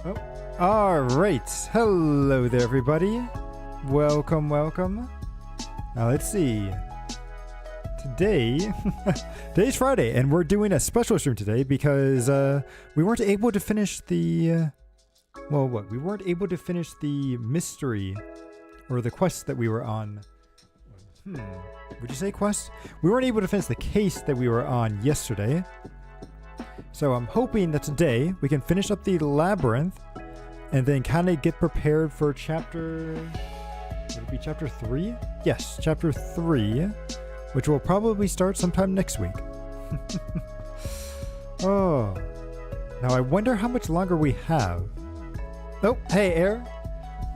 Oh, all right. Hello there, everybody. Welcome, welcome. Now let's see. Today's Friday, and we're doing a special stream today because we weren't able to finish the we weren't able to finish the mystery or the quest that we were on. Would you say quest? We weren't able to finish the case that we were on yesterday. So I'm hoping that today we can finish up the labyrinth and then kind of get prepared for chapter... Would it be chapter 3? Yes, chapter 3, which will probably start sometime next week. Oh. Now I wonder how much longer we have. Oh, hey, Air.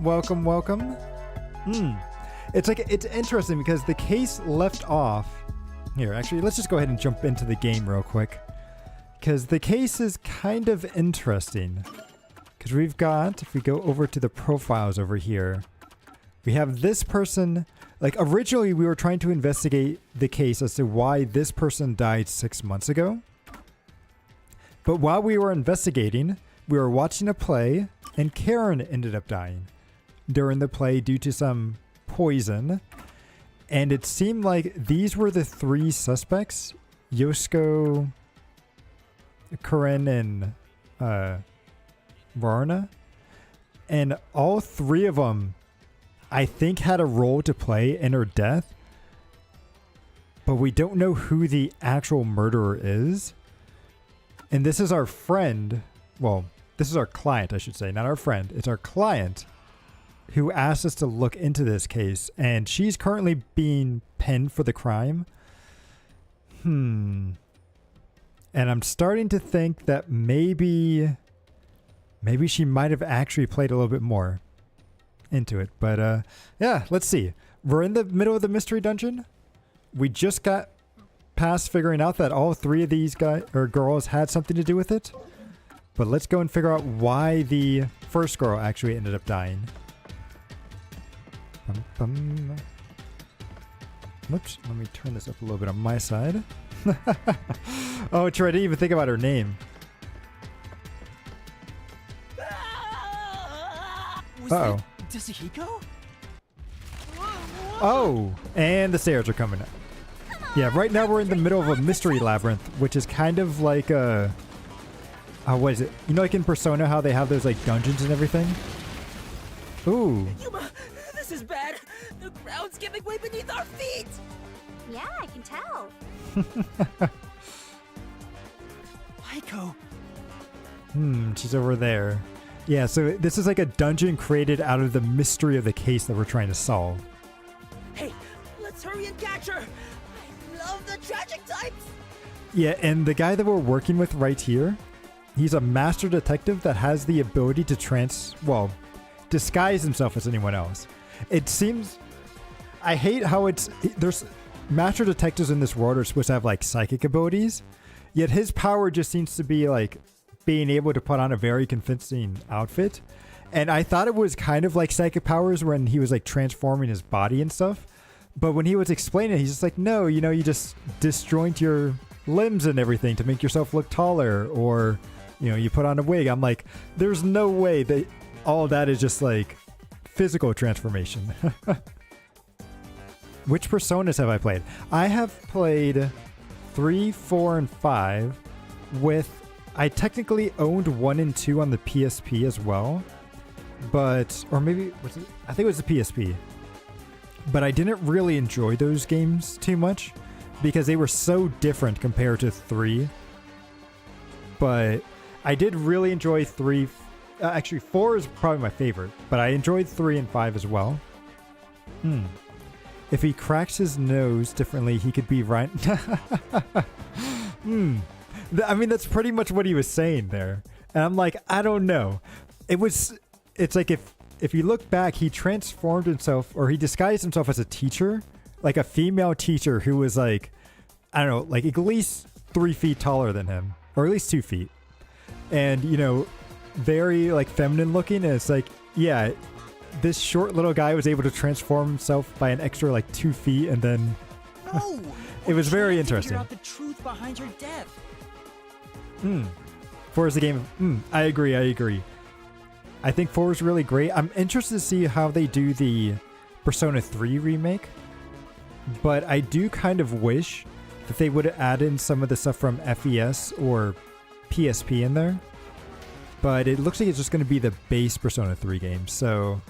Welcome, welcome. It's interesting because the case left off... Here, actually, let's just go ahead and jump into the game real quick. Because the case is kind of interesting. Because we've got, if we go over to the profiles over here, we have this person, like originally we were trying to investigate the case as to why this person died 6 months ago. But while we were investigating, we were watching a play and Karen ended up dying during the play due to some poison. And it seemed like these were the three suspects, Yosko, Karen, and Varna. And all three of them, I think, had a role to play in her death. But we don't know who the actual murderer is. And this is our friend. Well, this is our client, I should say. Not our friend. It's our client who asked us to look into this case. And she's currently being pinned for the crime. And I'm starting to think that maybe she might have actually played a little bit more into it. But yeah, let's see. We're in the middle of the mystery dungeon. We just got past figuring out that all three of these guys or girls had something to do with it. But let's go and figure out why the first girl actually ended up dying. Whoops, let me turn this up a little bit on my side. Oh, true, I didn't even think about her name. Uh-oh. Dasuhiko? Oh, and the stairs are coming up. Yeah, right now we're in the middle of a mystery labyrinth, which is kind of like a... what is it? You know, like in Persona, how they have those like dungeons and everything? Ooh. Yuma, this is bad. The ground's giving way beneath our feet. Yeah, I can tell. Aiko. She's over there. Yeah, so this is like a dungeon created out of the mystery of the case that we're trying to solve. Hey, let's hurry and catch her. I love the tragic types. Yeah, and the guy that we're working with right here, he's a master detective that has the ability to disguise himself as anyone else. It seems... I hate how there's... Master detectives in this world are supposed to have like psychic abilities, yet his power just seems to be like being able to put on a very convincing outfit. And I thought it was kind of like psychic powers when he was like transforming his body and stuff. But when he was explaining it, he's just like, no, you know, you just disjoint your limbs and everything to make yourself look taller, or, you know, you put on a wig. I'm like, there's no way that all that is just like physical transformation. Which personas have I played? I have played 3, 4, and 5 with... I technically owned 1 and 2 on the PSP as well. But... Or maybe... I think it was the PSP. But I didn't really enjoy those games too much because they were so different compared to 3. But I did really enjoy 3... actually, 4 is probably my favorite. But I enjoyed 3 and 5 as well. If he cracks his nose differently, he could be right. I mean, that's pretty much what he was saying there. And I'm like, I don't know. It's like if you look back, he transformed himself, or he disguised himself as a teacher, like a female teacher who was like, I don't know, like at least 3 feet taller than him, or at least 2 feet. And, you know, very like feminine looking. And it's like, yeah, this short little guy was able to transform himself by an extra like 2 feet, and then it was very interesting. Figure out the truth behind your death. For as a game, I agree. I think 4 is really great. I'm interested to see how they do the Persona 3 remake, but I do kind of wish that they would add in some of the stuff from FES or PSP in there. But it looks like it's just going to be the base Persona 3 game, so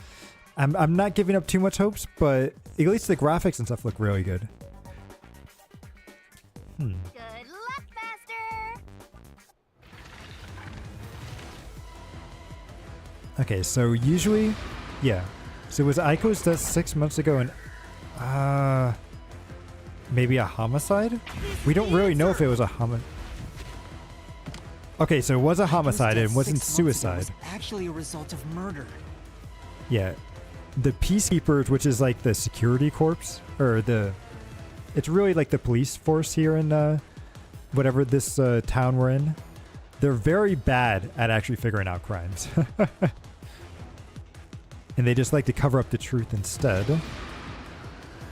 I'm not giving up too much hopes, but at least the graphics and stuff look really good. Good luck, Master! Okay, so usually, yeah. So was Aiko's death 6 months ago and, maybe a homicide? We don't really know if it was a homicide. Okay, so it was a homicide and it wasn't suicide. Was actually a result of murder. Yeah. The Peacekeepers, which is like the security corps, or it's really like the police force here in whatever this town we're in. They're very bad at actually figuring out crimes. And they just like to cover up the truth instead.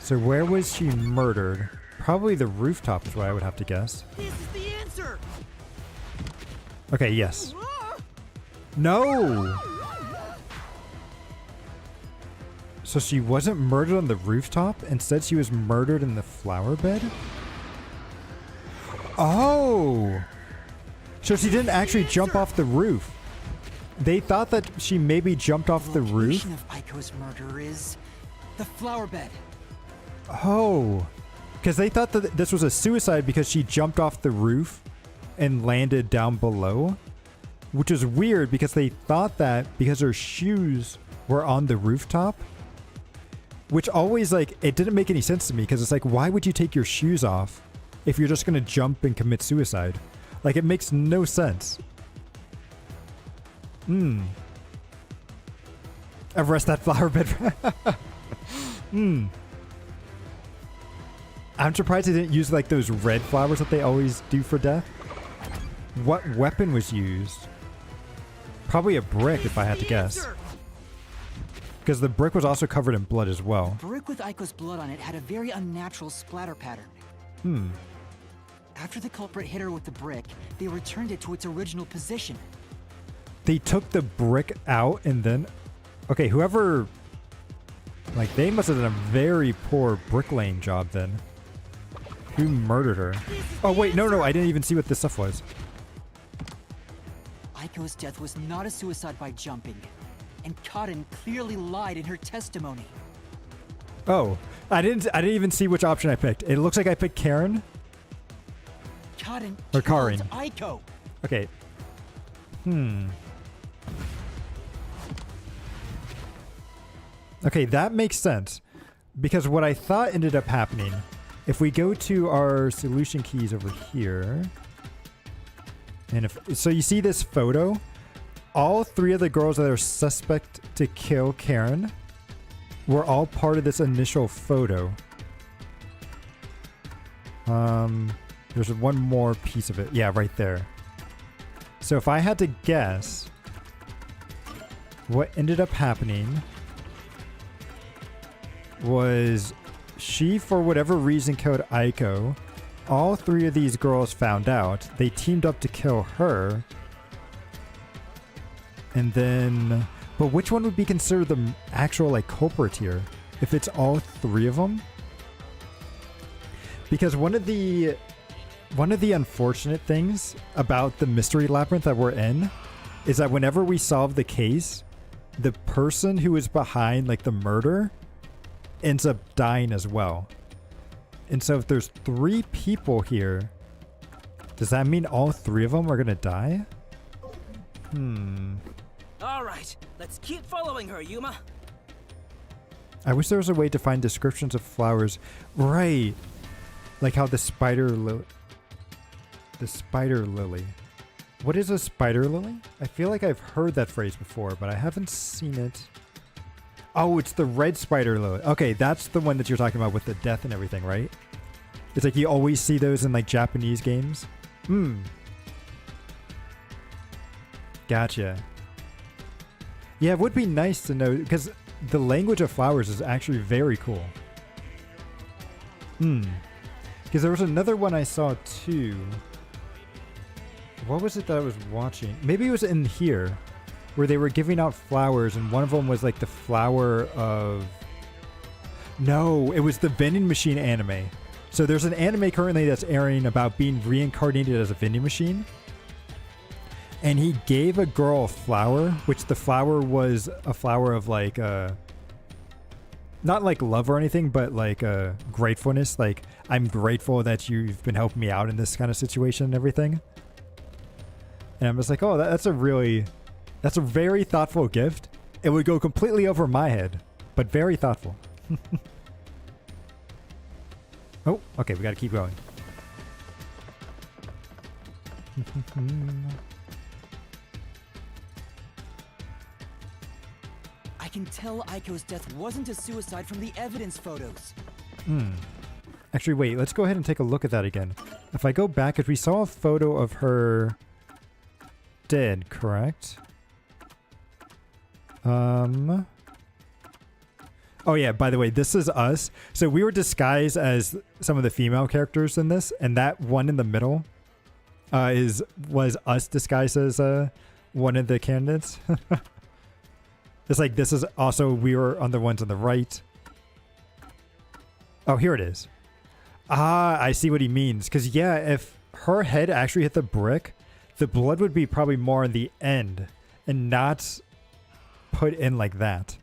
So where was she murdered? Probably the rooftop is what I would have to guess. This is the answer. Okay, yes. No! So she wasn't murdered on the rooftop? Instead she was murdered in the flower bed? Oh! So she didn't actually jump off the roof. They thought that she maybe jumped off the roof. The location of Aiko's murder is the flower bed. Oh. Because they thought that this was a suicide because she jumped off the roof and landed down below. Which is weird because they thought that because her shoes were on the rooftop. Which always, like, it didn't make any sense to me because it's like, why would you take your shoes off if you're just going to jump and commit suicide? Like, it makes no sense. Arrest that flower bed. I'm surprised they didn't use, like, those red flowers that they always do for death. What weapon was used? Probably a brick, if I had to guess. Because the brick was also covered in blood as well. Brick with Aiko's blood on it had a very unnatural splatter pattern. After the culprit hit her with the brick, they returned it to its original position. They took the brick out and then... Okay, whoever... Like, they must have done a very poor bricklaying job then. Who murdered her? Oh, wait, no, I didn't even see what this stuff was. Aiko's death was not a suicide by jumping. And Cotton clearly lied in her testimony. Oh, I didn't even see which option I picked. It looks like I picked Karen. Cotton Or killed Karin. Aiko. Okay. Okay, that makes sense. Because what I thought ended up happening, if we go to our solution keys over here, and so you see this photo, all 3 of the girls that are suspect to kill Karen were all part of this initial photo. There's one more piece of it. Yeah, right there. So if I had to guess, what ended up happening was she, for whatever reason, killed Aiko. All 3 of these girls found out. They teamed up to kill her. And then... But which one would be considered the actual, like, culprit here? If it's all 3 of them? Because one of the unfortunate things about the mystery labyrinth that we're in is that whenever we solve the case, the person who is behind, like, the murder ends up dying as well. And so if there's 3 people here, does that mean all 3 of them are gonna die? All right, let's keep following her, Yuma. I wish there was a way to find descriptions of flowers. Right. Like how the spider lily. The spider lily. What is a spider lily? I feel like I've heard that phrase before, but I haven't seen it. Oh, it's the red spider lily. Okay, that's the one that you're talking about with the death and everything, right? It's like you always see those in like Japanese games. Gotcha. Yeah, it would be nice to know, because the language of flowers is actually very cool. Because there was another one I saw too. What was it that I was watching? Maybe it was in here. where they were giving out flowers, and one of them was like the flower of... No, it was the vending machine anime. So there's an anime currently that's airing about being reincarnated as a vending machine. And he gave a girl a flower, which the flower was a flower of like... not like love or anything, but like gratefulness. Like, I'm grateful that you've been helping me out in this kind of situation and everything. And I'm just like, oh, that's a very thoughtful gift. It would go completely over my head, but very thoughtful. Oh, okay, we gotta keep going. I can tell Aiko's death wasn't a suicide from the evidence photos. Actually, wait, let's go ahead and take a look at that again. If I go back, if we saw a photo of her dead, correct? Oh yeah, by the way, this is us. So we were disguised as some of the female characters in this, and that one in the middle was us disguised as one of the candidates. It's like this is also, we were on the ones on the right. Oh, here it is. Ah, I see what he means. Because yeah, if her head actually hit the brick, the blood would be probably more on the end and not put in like that.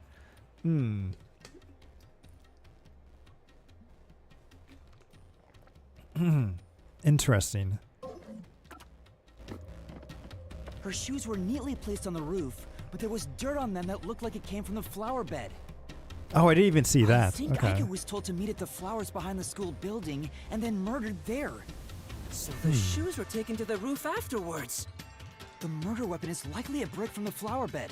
Interesting. Her shoes were neatly placed on the roof, but there was dirt on them that looked like it came from the flower bed. Oh, I didn't even see that. I think Okay. Aiko was told to meet at the flowers behind the school building and then murdered there. So the shoes were taken to the roof afterwards. The murder weapon is likely a brick from the flower bed.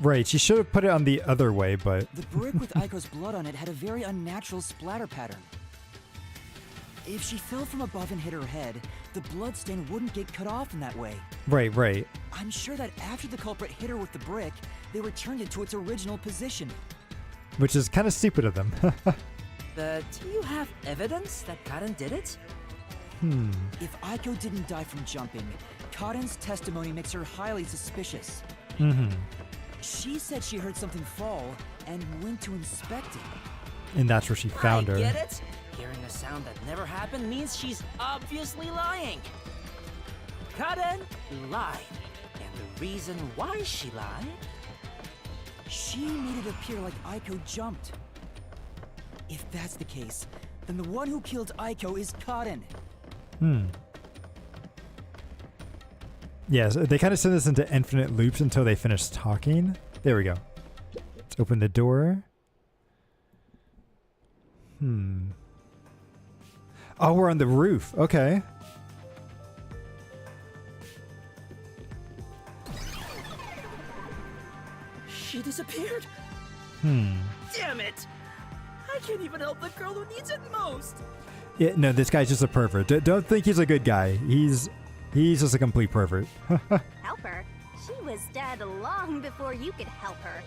Right, she should have put it on the other way, but... The brick with Aiko's blood on it had a very unnatural splatter pattern. If she fell from above and hit her head, the blood stain wouldn't get cut off in that way. Right, right. I'm sure that after the culprit hit her with the brick, they returned it to its original position. Which is kind of stupid of them. But do you have evidence that Karen did it? If Aiko didn't die from jumping, Karen's testimony makes her highly suspicious. She said she heard something fall and went to inspect it. And that's where she found her. I get it. Hearing a sound that never happened means she's obviously lying. Karen lied. And the reason why she lied? She made it appear like Aiko jumped. If that's the case, then the one who killed Aiko is Karen. Yes, they kind of send us into infinite loops until they finish talking. There we go. Let's open the door. Oh, we're on the roof. Okay. She disappeared. Damn it! I can't even help the girl who needs it most. Yeah, no, this guy's just a pervert. Don't think he's a good guy. He's just a complete pervert. Help her? She was dead long before you could help her.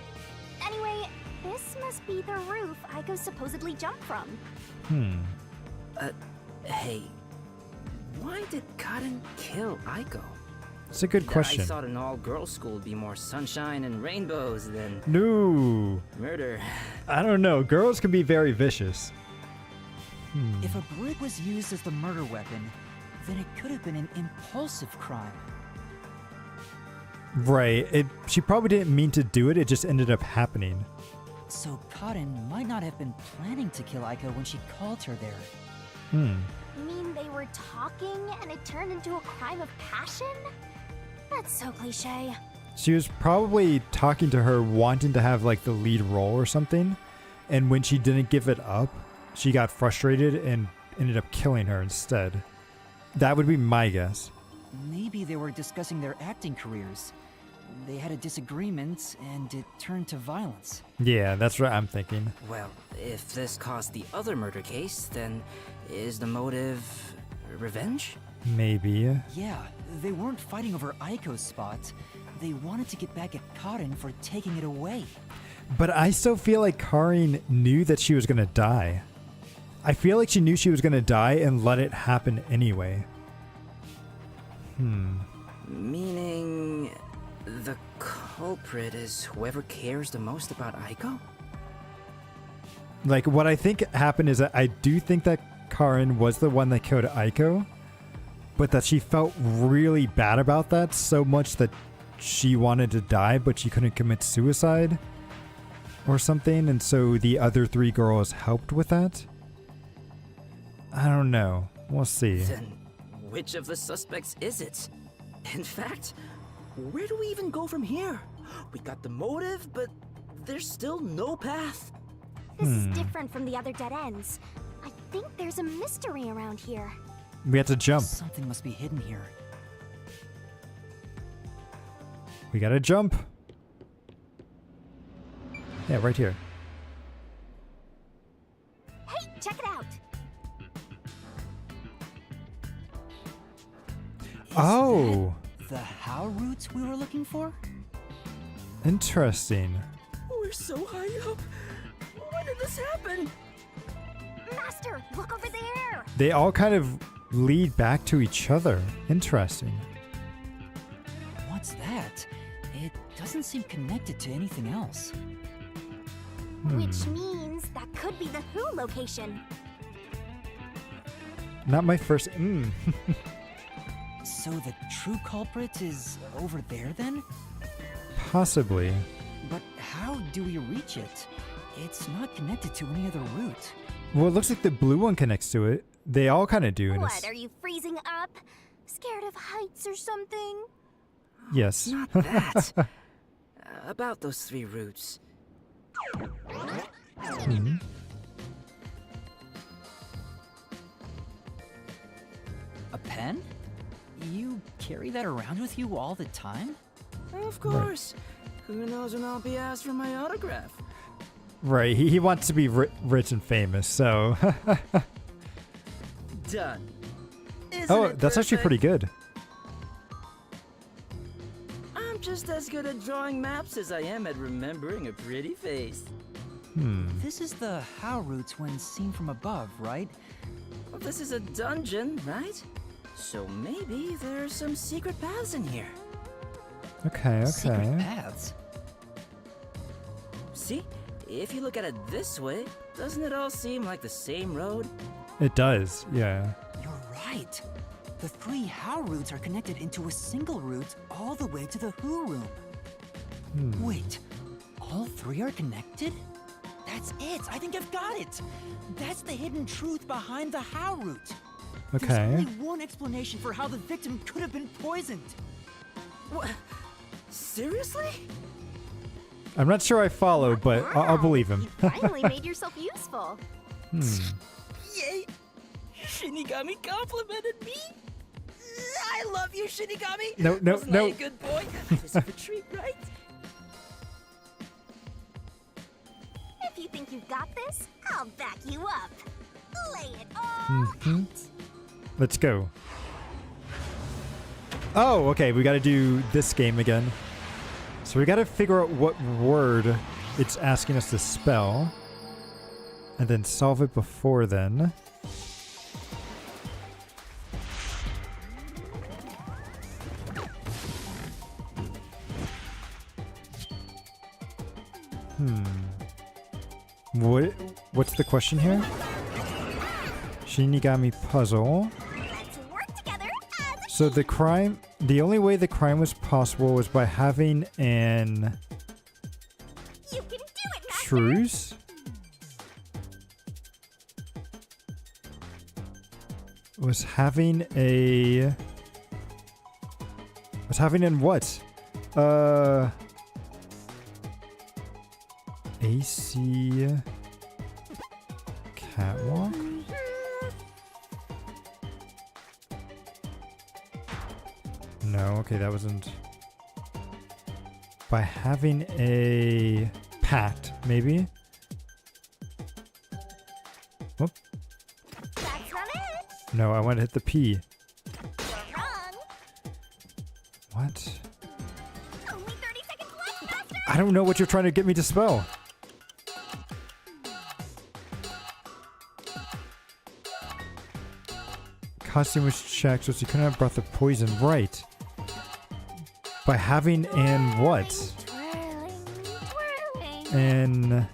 Anyway, this must be the roof Aiko supposedly jumped from. Hey, why did Karen kill Aiko? It's a good question. I thought an all-girls school would be more sunshine and rainbows than No. murder. I don't know. Girls can be very vicious. If a brick was used as the murder weapon, then it could have been an impulsive crime. Right. She probably didn't mean to do it. It just ended up happening. So Karen might not have been planning to kill Aiko when she called her there. You mean they were talking and it turned into a crime of passion? That's so cliche. She was probably talking to her, wanting to have like the lead role or something. And when she didn't give it up, she got frustrated and ended up killing her instead. That would be my guess. Maybe they were discussing their acting careers. They had a disagreement and it turned to violence. Yeah, that's what I'm thinking. Well, if this caused the other murder case, then is the motive revenge? Maybe. Yeah, they weren't fighting over Aiko's spot. They wanted to get back at Karen for taking it away. But I still feel like Karin knew that she was going to die. I feel like she knew she was going to die and let it happen anyway. Meaning The culprit is whoever cares the most about Aiko? Like, what I think happened is that I do think that Karen was the one that killed Aiko, but that she felt really bad about that so much that she wanted to die, but she couldn't commit suicide or something, and so the other 3 girls helped with that. I don't know. We'll see. Then, which of the suspects is it? In fact, where do we even go from here? We got the motive, but there's still no path. This is different from the other dead ends. I think there's a mystery around here. We have to jump. Something must be hidden here. We gotta jump. Yeah, right here. Hey, check it out. Oh, The how roots we were looking for? interesting. We're so high up. When did this happen? Master, look over there. They all kind of lead back to each other. Interesting. What's that? It doesn't seem connected to anything else. Which means that could be the Who location. Not my first. So the true culprit is over there then? Possibly. But how do we reach it? It's not connected to any other route. Well, it looks like the blue one connects to it. They all kind of do. What, are you freezing up? Scared of heights or something? Yes. Not that. About those 3 routes. A pen? You carry that around with you all the time? Of course. Who knows when I'll be asked for my autograph? Right. He wants to be rich and famous, so. Done. Isn't Oh, it that's actually pretty perfect? good. I'm just as good at drawing maps as I am at remembering a pretty face. This is the how routes when seen from above, right? Well, this is a dungeon, right? So maybe there's some secret paths in here. Okay, Secret okay. paths. See? If you look at it this way, doesn't it all seem like the same road? It does, yeah. You're right. The 3 how routes are connected into a single route all the way to the Who room. Wait, all 3 are connected? That's it. I think I've got it. That's the hidden truth behind the how route. There's Okay. only one explanation for how the victim could have been poisoned. What? Seriously? I'm not sure I follow, but I'll believe him. You finally made yourself useful. Yay! Shinigami complimented me! I love you, Shinigami! No, no, Wasn't no. I a good boy? I deserve a treat, right? If you think you've got this, I'll back you up. Lay it all out. Let's go. Oh, okay. We got to do this game again. So we got to figure out what word it's asking us to spell. And then solve it before then. What's the question here? Shinigami puzzle. Let's work together as a So the only way the crime was possible was by having an You can do it, Master! truce. Was having in what? AC catwalk? No, okay, that wasn't. By having a pact, maybe? Whoop. That's not it! No, I want to hit the P. You're wrong! What? Only 30 seconds left, Master! I don't know what you're trying to get me to spell. Costume was checked, so she couldn't have brought the poison. Right. By having an what? Twirling, twirling. An...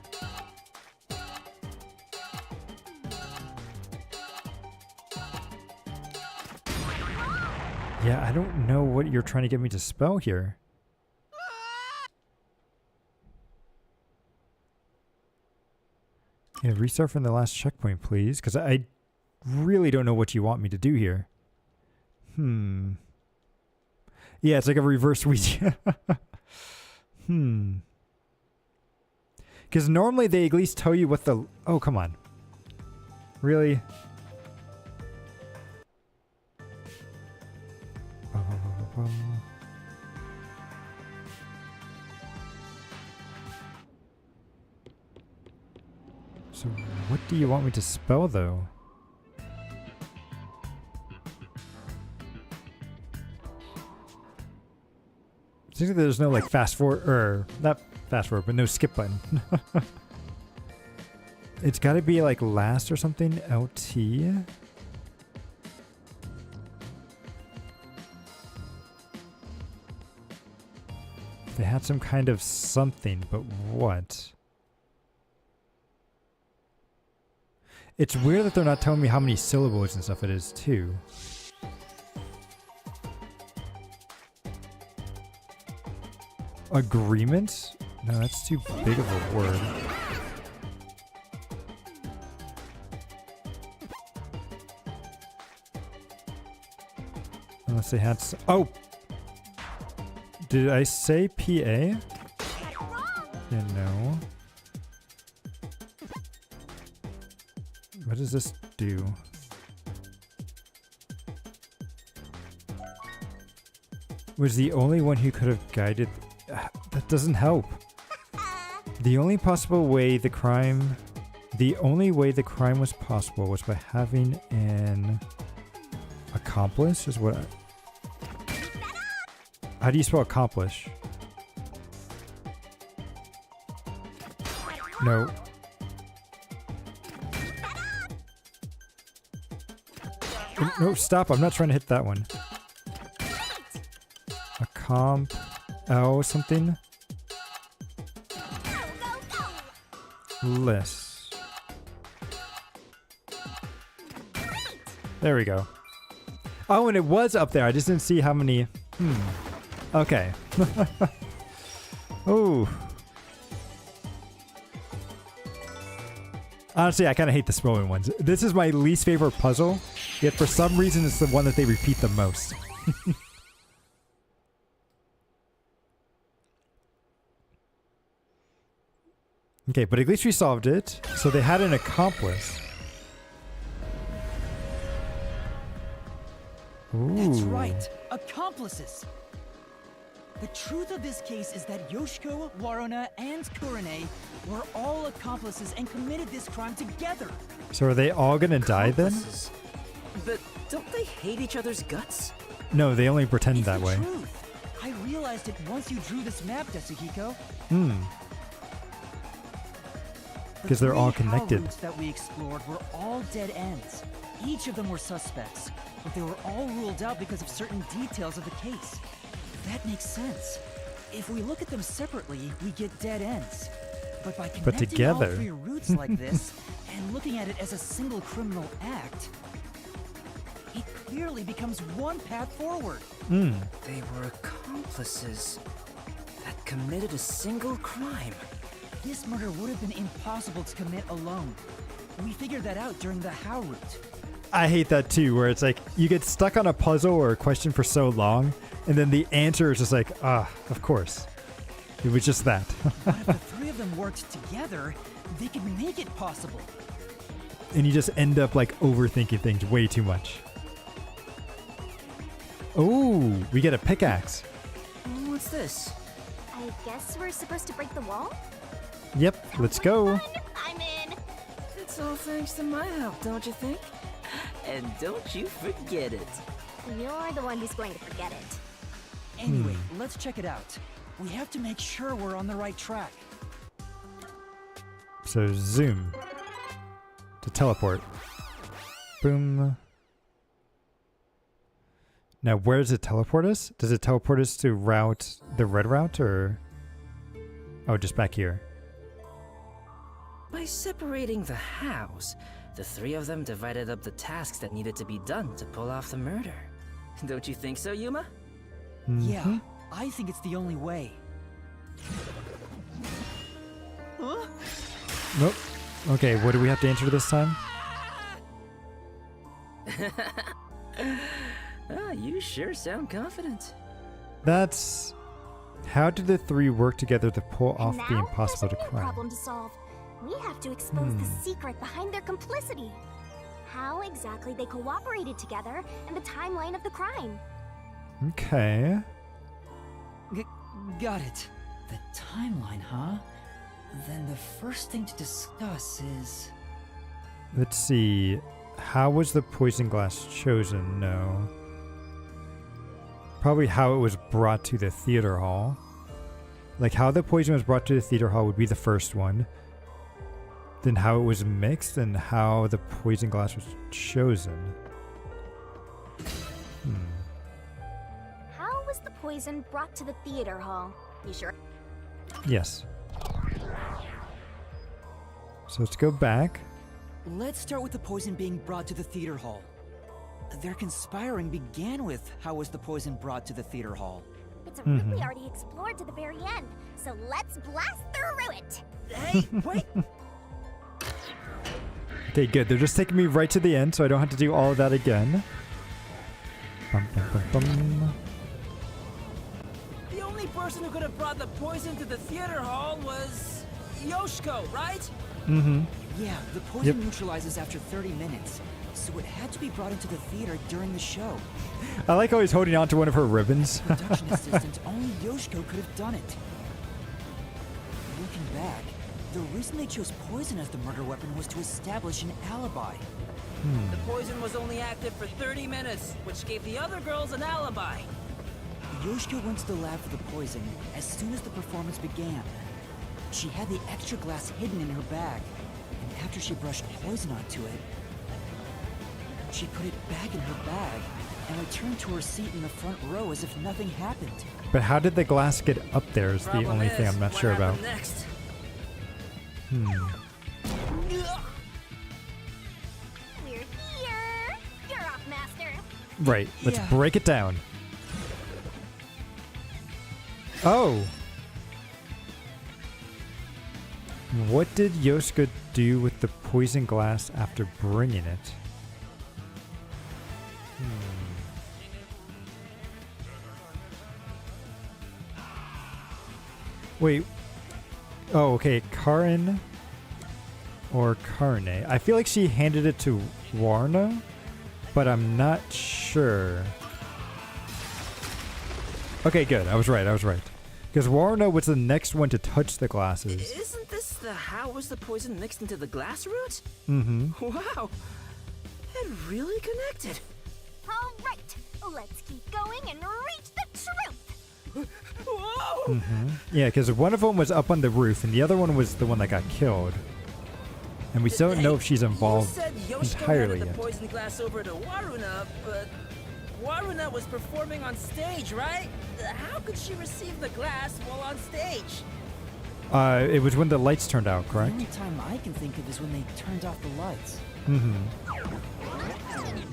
Yeah, I don't know what you're trying to get me to spell here. Yeah, restart from the last checkpoint, please, because I really don't know what you want me to do here. Yeah, it's like a reverse Ouija. Because normally they at least tell you what the... Oh, come on. Really? So what do you want me to spell, though? Seems like there's no, like, fast forward, or not fast forward, but no skip button. It's gotta be, like, last or something? LT? They had some kind of something, but what? It's weird that they're not telling me how many syllables and stuff it is, too. Agreement? No, that's too big of a word. Unless they had some... Oh! Did I say PA? Yeah, no. What does this do? Was the only one who could have guided... that doesn't help. The only possible way the crime... The only way the crime was possible was by having an... accomplice? Is what I... How do you spell accomplish? No. No, stop. I'm not trying to hit that one. A comp... L something? List. There we go. Oh, and it was up there. I just didn't see how many... Okay. Ooh. Honestly, I kind of hate the spelling ones. This is my least favorite puzzle, yet for some reason it's the one that they repeat the most. Okay, but at least we solved it. So they had an accomplice. Ooh. That's right. Accomplices. The truth of this case is that Yoshiko, Waruna, and Kurane were all accomplices and committed this crime together. So are they all gonna die then? Accomplices. But don't they hate each other's guts? No, they only pretend It's that the way. truth. I realized it once you drew this map, Tetsuhiko. Because they're all The three connected. How routes that we explored were all dead ends. Each of them were suspects, but they were all ruled out because of certain details of the case. That makes sense. If we look at them separately, we get dead ends. But by connecting together. all three routes like this and looking at it as a single criminal act, it clearly becomes one path forward. They were accomplices that committed a single crime. This murder would have been impossible to commit alone. We figured that out during the how route. I hate that too, where it's like you get stuck on a puzzle or a question for so long, and then the answer is just like, of course. It was just that. But if the three of them worked together, they could make it possible. And you just end up like overthinking things way too much. Oh, we get a pickaxe. What's this? I guess we're supposed to break the wall? Yep, let's go. Fun, I'm in. It's all thanks to my help, don't you think? And don't you forget it. You're the one who's going to forget it. Anyway, let's check it out. We have to make sure we're on the right track. So zoom to teleport. Boom. Now, where does it teleport us? Does it teleport us to the red route, or... Oh, just back here. By separating the house, the three of them divided up the tasks that needed to be done to pull off the murder. Don't you think so, Yuma? Yeah, I think it's the only way. Huh? Nope. Okay, what do we have to answer this time? You sure sound confident. That's... How did the three work together to pull off And the now impossible to there's a new crime? problem to solve. We have to expose the secret behind their complicity. How exactly they cooperated together and the timeline of the crime. Okay. Got it. The timeline, huh? Then the first thing to discuss is... Let's see. How was the poison glass chosen? No. Probably how it was brought to the theater hall. Like how the poison was brought to the theater hall would be the first one. Then how it was mixed and how the poison glass was chosen. How was the poison brought to the theater hall? You sure? Yes. So let's go back. Let's start with the poison being brought to the theater hall. Their conspiring began with how was the poison brought to the theater hall. It's a route we already explored to the very end, so let's blast through it! Hey, wait! Okay, good. They're just taking me right to the end, so I don't have to do all of that again. Bum, bum, bum, bum. The only person who could have brought the poison to the theater hall was Yoshiko, right? Mm-hmm. Yeah, the poison neutralizes after 30 minutes, so it had to be brought into the theater during the show. I like how he's holding on to one of her ribbons. Production assistant, only Yoshiko could have done it. Looking back, the reason they chose poison as the murder weapon was to establish an alibi. The poison was only active for 30 minutes, which gave the other girls an alibi. Yoshiko went to the lab for the poison as soon as the performance began. She had the extra glass hidden in her bag, and after she brushed poison onto it, she put it back in her bag and returned to her seat in the front row as if nothing happened. But how did the glass get up there is the Problem only thing is, I'm not what sure about. happened next? We're here! You're off, Master! Right, let's Yeah. break it down. Oh! What did Yoshika do with the poison glass after bringing it? Wait. Oh, okay. Karin or Karne. I feel like she handed it to Warno, but I'm not sure. Okay, good. I was right. Because Warno was the next one to touch the glasses. Isn't this the how was the poison mixed into the glass route? Mm-hmm. Wow, it really connected. All right, let's keep going and reach the truth! Whoa! Yeah, because one of them was up on the roof, and the other one was the one that got killed. And we still don't know if she's involved You said Yoshiko entirely handed the yet. poison glass over to Waruna, but Waruna was performing on stage, right? How could she receive the glass while on stage? It was when the lights turned out, The correct? only time I can think of is when they turned off the lights. Mm-hmm.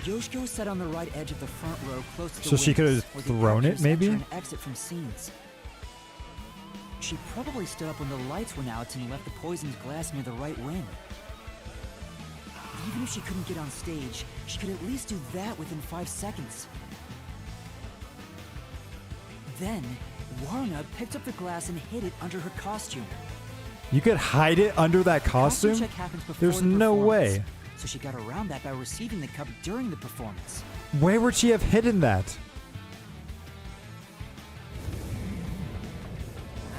Yoshiko sat on the right edge of the front row close to the So she could windows, have where the thrown it, actors maybe? enter and exit from scenes. She probably stood up when the lights went out and left the poisoned glass near the right wing. Even if she couldn't get on stage, she could at least do that within 5 seconds. Then, Warna picked up the glass and hid it under her costume. You could hide it under that Costume costume? check happens before There's the no performance, way. So she got around that by receiving the cup during the performance. Where would she have hidden that?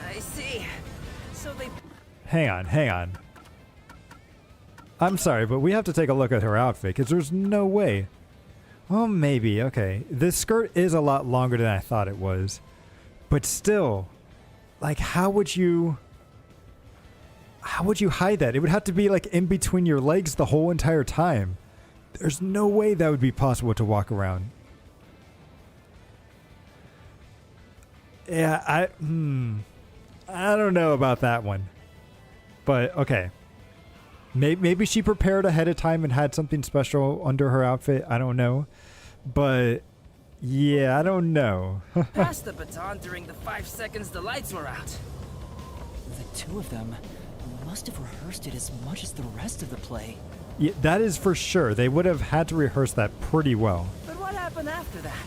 I see. So they Hang on. I'm sorry, but we have to take a look at her outfit, because there's no way. Oh, maybe. Okay. This skirt is a lot longer than I thought it was. But still, like, how would you hide that? It would have to be, like, in between your legs the whole entire time. There's no way that would be possible to walk around. Yeah, I don't know about that one. But okay. Maybe she prepared ahead of time and had something special under her outfit. I don't know. But yeah, I don't know. Pass the baton during the 5 seconds the lights were out. The two of them must have rehearsed it as much as the rest of the play. Yeah, that is for sure. They would have had to rehearse that pretty well. But what happened after that?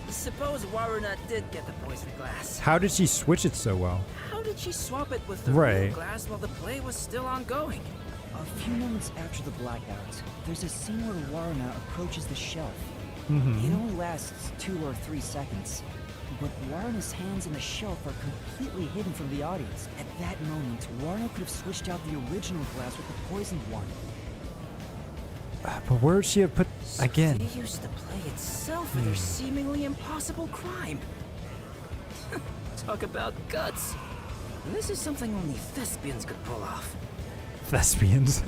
Suppose Waruna did get the poison glass. How did she switch it so well? How did she swap it with the Right. real glass while the play was still ongoing? A few moments after the blackout, there's a scene where Waruna approaches the shelf. Mm-hmm. It only lasts 2 or 3 seconds, but Waruna's hands on the shelf are completely hidden from the audience. At that moment, Waruna could have switched out the original glass with the poisoned one. But where would she have put again? They used the play itself for their seemingly impossible crime. Talk about guts. This is something only thespians could pull off. Thespians.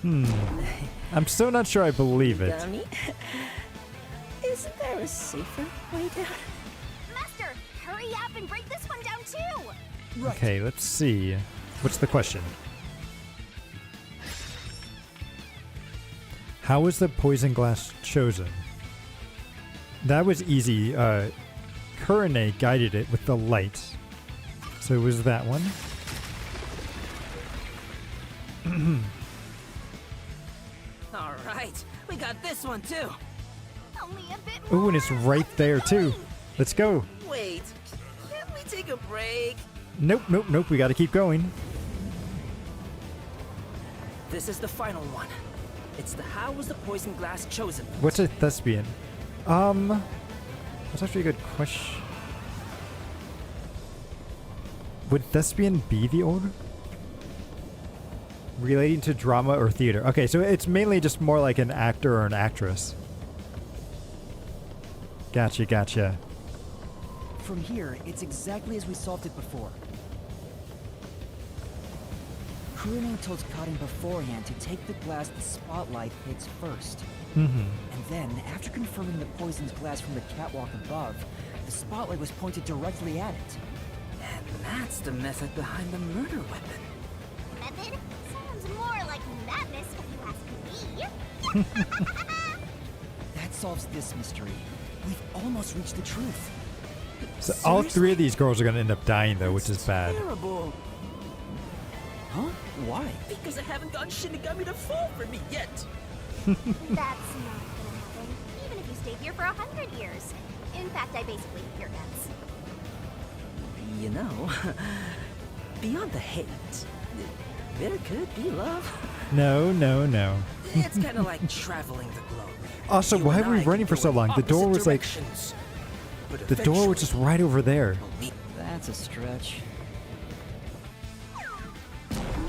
I'm still not sure I believe it. Dummy. Isn't there a safer way down? Master, hurry up and break this one down too! Right. Okay, let's see. What's the question? How was the poison glass chosen? That was easy. Kurane guided it with the light. So it was that one. All right, we got this one too. Only a bit more! Ooh, and it's right there too. Let's go. Wait, can't we take a break? Nope, nope, nope. We got to keep going. This is the final one. It's the how was the poison glass chosen? What's a thespian? That's actually a good question. Would thespian be the order? Relating to drama or theater. Okay, so it's mainly just more like an actor or an actress. Gotcha, gotcha. From here, it's exactly as we solved it before. Kurane told Cotton beforehand to take the glass the spotlight hits first. Mm-hmm. And then, after confirming the poisoned glass from the catwalk above, the spotlight was pointed directly at it. And that's the method behind the murder weapon. Method? Sounds more like madness if you ask me. That solves this mystery. We've almost reached the truth. So all three of these girls are going to end up dying though, which is bad. Terrible. Huh? Why? Because I haven't gotten Shinigami to fall for me yet. That's not gonna happen, even if you stayed here for 100 years. In fact, I basically hate your guts. You know, beyond the hate, there could be love. No, no, no. It's kind of like traveling the globe. Also, You why and were we I running can for go so in long? The door opposite was like, directions. But the door was just right over there. eventually That's a stretch. we'll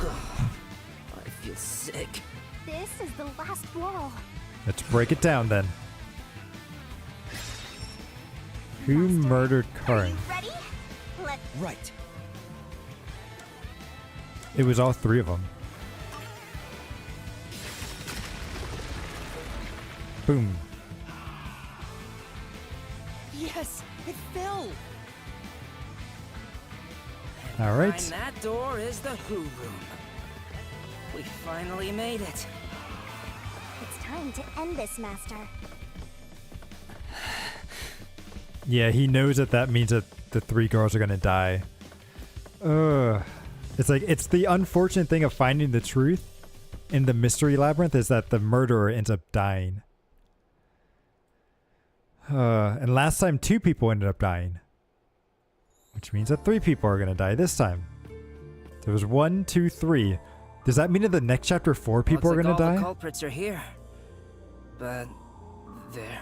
meet. I feel sick. This is the last wall. Let's break it down then. Who Master, murdered Are Karin? you ready? Let's Right. It was all three of them. Boom. Yes, it fell. All right. Behind that door is the Who room. We finally made it. It's time to end this, Master. Yeah, he knows that that means that the three girls are gonna die. Ugh. It's like, it's the unfortunate thing of finding the truth in the mystery labyrinth is that the murderer ends up dying. And last time 2 people ended up dying. Which means that 3 people are gonna die this time. There was 1, 2, 3. Does that mean in the next chapter 4 people Looks are gonna like all die? the culprits are here. But there.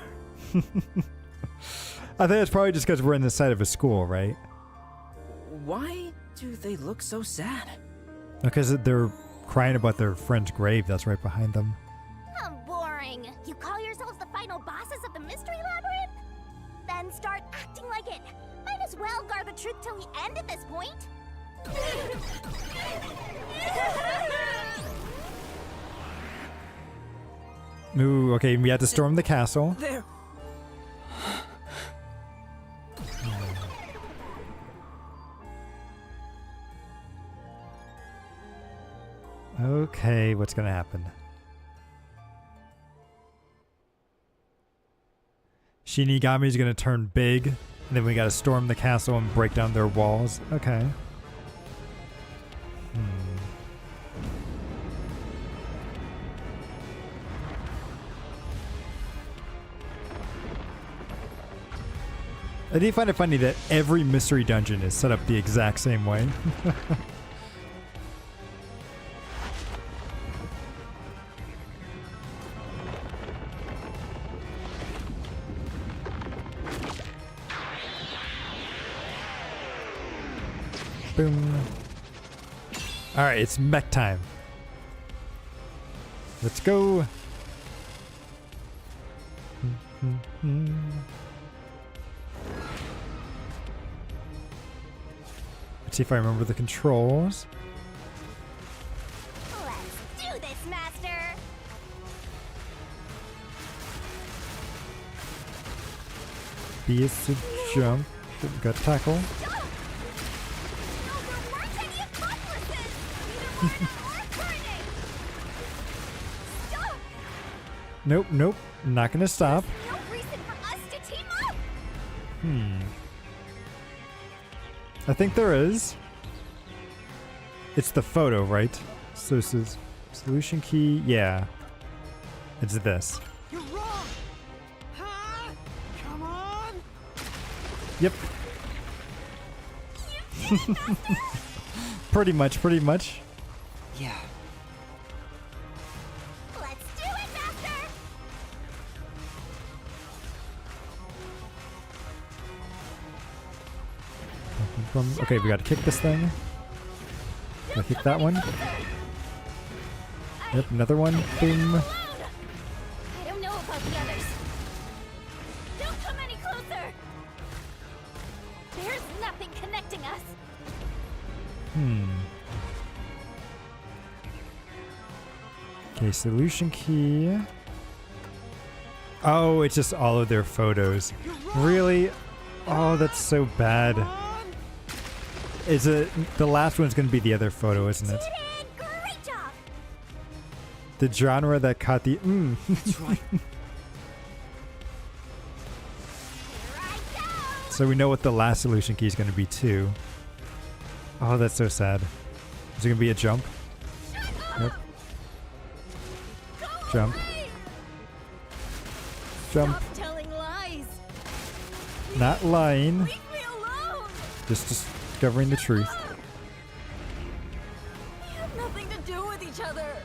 I think it's probably just because we're in the side of a school, right? Why do they look so sad? Because they're crying about their friend's grave that's right behind them. How boring. You call yourselves the final bosses of the mystery labyrinth? Then start acting like it. Might as well guard the truth till the end at this point. Ooh, okay, we had to storm the castle. There. Okay, what's gonna happen? Shinigami's gonna turn big, and then we gotta storm the castle and break down their walls. Okay. I do find it funny that every mystery dungeon is set up the exact same way. Boom. Alright, it's mech time. Let's go. Let's see if I remember the controls. Let's do this, Master! B is to jump. We got tackle. Stop! No, there weren't any accomplices! Neither Lana or Courtney! Stop! Nope, nope. Not gonna stop. No reason for us to team up! I think there is. It's the photo, right? So this is solution key. Yeah. It's this. You're wrong! Huh? Come on! Yep. Pretty much, pretty much. Yeah. Let's do it, Master! Okay, we gotta kick this thing. Gotta kick that one. Yep, another one. Boom. I don't know about the others. Don't come any closer! There's nothing connecting us! Okay, solution key. Oh, it's just all of their photos. Really? Oh, that's so bad. Is it the last one's gonna be the other photo, isn't it? Great job! The genre that caught the That's right. Here I go! So we know what the last solution key is gonna be too. Oh, that's so sad. Is it gonna be a jump? Yep. Jump. Jump. Stop telling lies! Not lying. Leave me alone! Just discovering the truth. We have nothing to do with each other!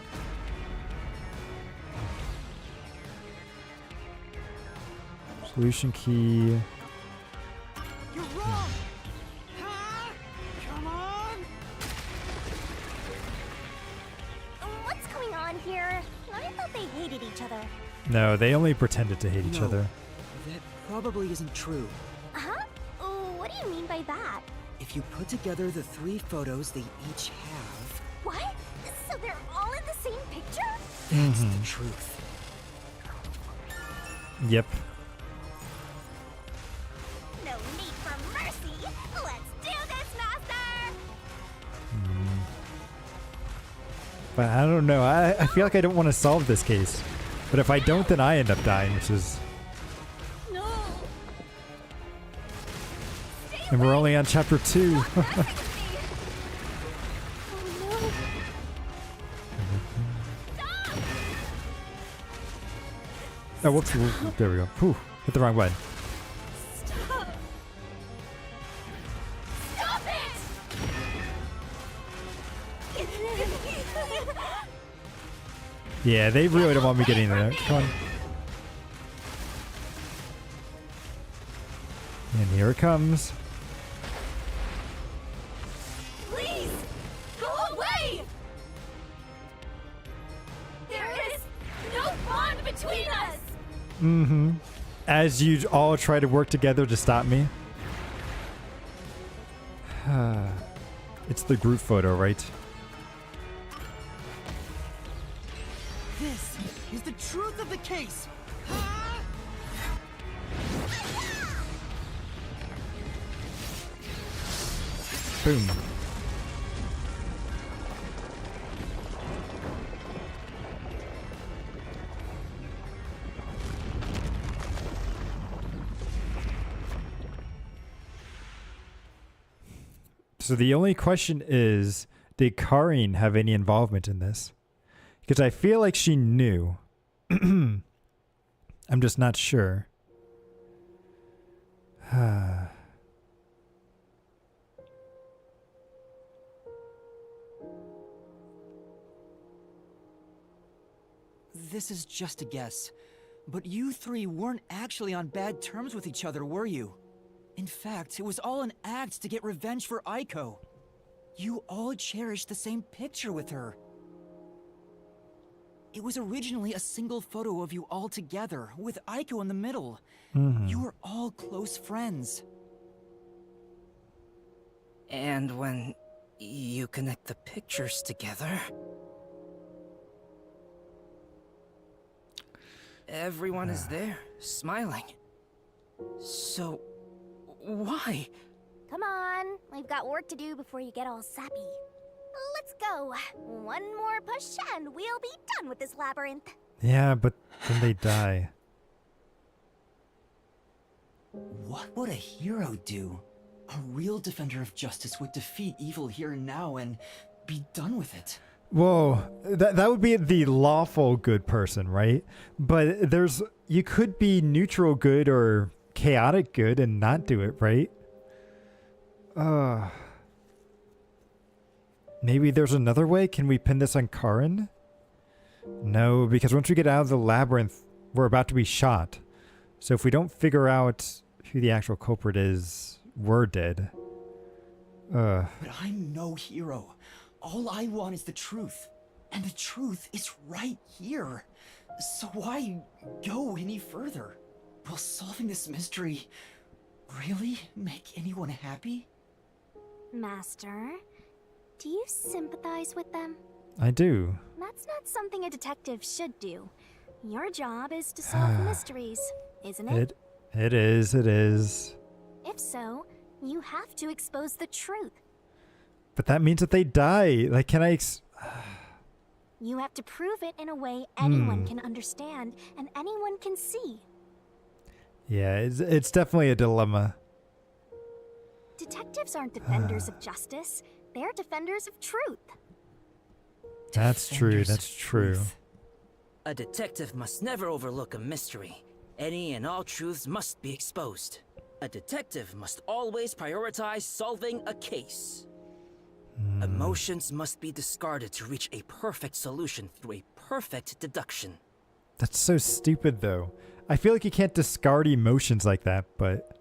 Solution key. You're wrong! Huh? Come on! What's going on here? I thought they hated each other. No, they only pretended to hate each No. other. That probably isn't true. Huh? Oh, what do you mean by that? If you put together the 3 photos they each have, What? So they're all in the same picture? that's the truth. Yep. No need for mercy! Let's do this, Master! But I don't know. I feel like I don't want to solve this case. But if I don't, then I end up dying, which is... No! Stay And we're away! only on chapter 2. Messing with me! Oh no! Stop! Oh, whoops. There we go. Whew. Hit the wrong button. Stop! Stop it! Yeah, they really don't want me getting there. Come on. And here it comes. Please! Go away! There is no bond between us! Mm-hmm. As you all try to work together to stop me. It's the group photo, right? This is the truth of the case. Boom. So the only question is, did Karin have any involvement in this? Because I feel like she knew. I'm just not sure. This is just a guess, but you three weren't actually on bad terms with each other, were you? In fact, it was all an act to get revenge for Aiko. You all cherished the same picture with her. It was originally a single photo of you all together, with Aiko in the middle. You were all close friends. And when you connect the pictures together, everyone is there, smiling. So, why? Come on, we've got work to do before you get all sappy. Let's go. One more push and we'll be done with this labyrinth. Yeah, but then they die. What would a hero do? A real defender of justice would defeat evil here and now and be done with it. Whoa, that would be the lawful good person, right? But you could be neutral good or chaotic good and not do it, right? Maybe there's another way? Can we pin this on Karin? No, because once we get out of the labyrinth, we're about to be shot. So if we don't figure out who the actual culprit is, we're dead. But I'm no hero. All I want is the truth. And the truth is right here. So why go any further? Will solving this mystery really make anyone happy? Master, do you sympathize with them? I do. That's not something a detective should do. Your job is to solve mysteries, isn't it? It is. If so, you have to expose the truth. But that means that they die. Like, can I... You have to prove it in a way anyone can understand and anyone can see. Yeah, it's definitely a dilemma. Detectives aren't defenders of justice. They're defenders of truth. That's true. Defenders That's of true. truth. A detective must never overlook a mystery. Any and all truths must be exposed. A detective must always prioritize solving a case. Emotions must be discarded to reach a perfect solution through a perfect deduction. That's so stupid, though. I feel like you can't discard emotions like that, but...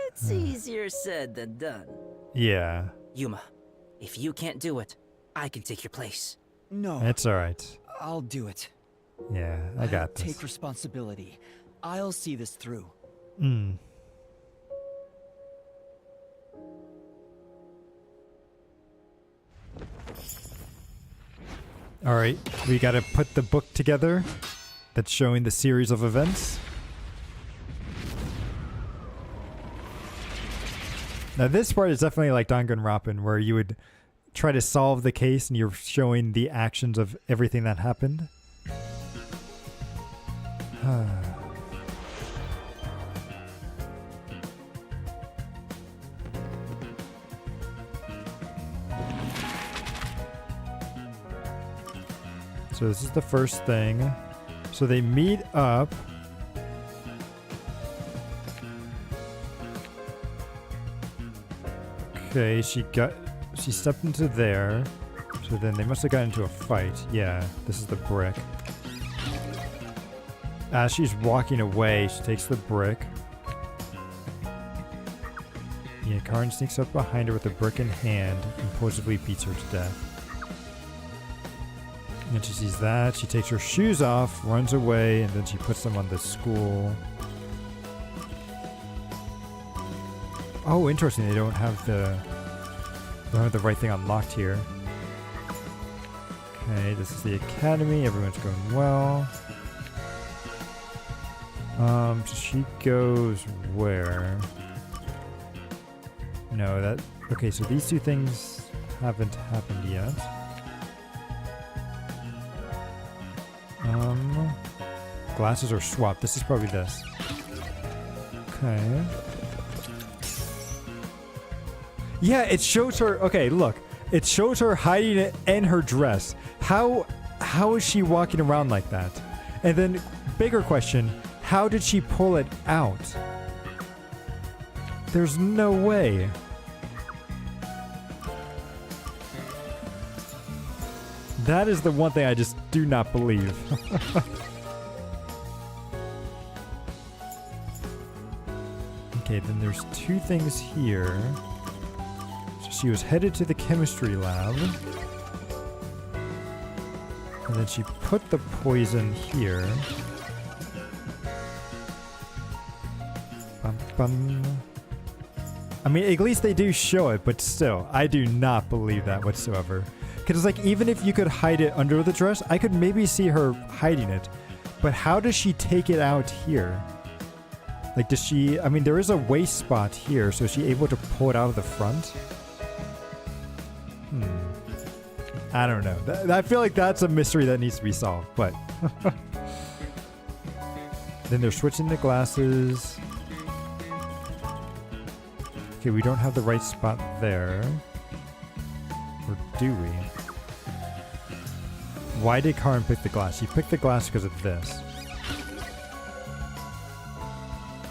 It's easier said than done. Yeah. Yuma, if you can't do it, I can take your place. No, It's alright. I'll do it. Yeah, I got Take this. responsibility. I'll see this through. Alright, we gotta put the book together that's showing the series of events. Now this part is definitely like Danganronpa, where you would try to solve the case and you're showing the actions of everything that happened. So this is the first thing. So they meet up. Okay, she stepped into there. So then they must have got into a fight. Yeah, this is the brick. As she's walking away, she takes the brick. Yeah, Karin sneaks up behind her with the brick in hand and forcibly beats her to death. And then she sees that, she takes her shoes off, runs away, and then she puts them on the school. Oh, interesting, they don't have the right thing unlocked here. Okay, this is the academy, everyone's going well. So she goes where? No, that... Okay, so these two things haven't happened yet. Glasses are swapped. This is probably this. Okay. Yeah, it shows her. Okay, look. It shows her hiding it in her dress. How is she walking around like that? And then, bigger question, how did she pull it out? There's no way. That is the one thing I just do not believe. Okay, then there's two things here. So she was headed to the chemistry lab. And then she put the poison here. Bum, bum. I mean, at least they do show it, but still, I do not believe that whatsoever. Because, like, even if you could hide it under the dress, I could maybe see her hiding it. But how does she take it out here? Like, does she... I mean, there is a waist spot here, so is she able to pull it out of the front? I don't know. I feel like that's a mystery that needs to be solved, but... Then they're switching the glasses. Okay, we don't have the right spot there. Or do we? Why did Karen pick the glass? She picked the glass because of this.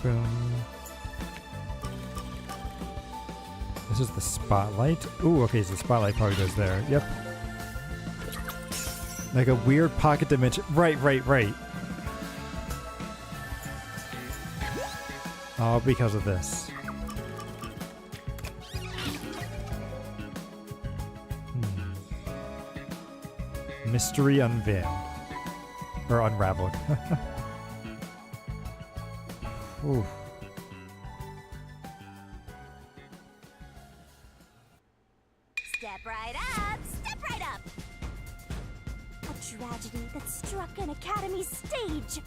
Boom. This is the spotlight. Ooh, okay, so the spotlight probably goes there. Yep. Like a weird pocket dimension. Right. All because of this. Mystery unveiled. Or unraveled. Ooh. Step right up! Step right up! A tragedy that struck an academy stage.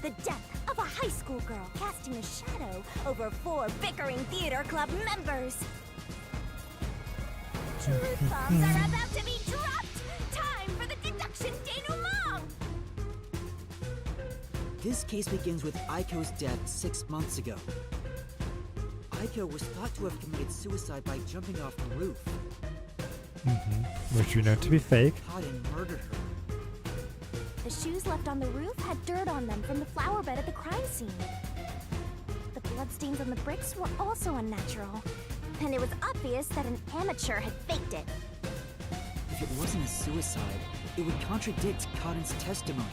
The death of a high school girl casting a shadow over 4 bickering theater club members. Truth bombs are about to be dropped! Time for the deduction denouement! This case begins with Aiko's death 6 months ago. Aiko was thought to have committed suicide by jumping off the roof. Which we know to be fake. Cotton murdered her. The shoes left on the roof had dirt on them from the flower bed at the crime scene. The bloodstains on the bricks were also unnatural, and it was obvious that an amateur had faked it. If it wasn't a suicide, it would contradict Cotton's testimony.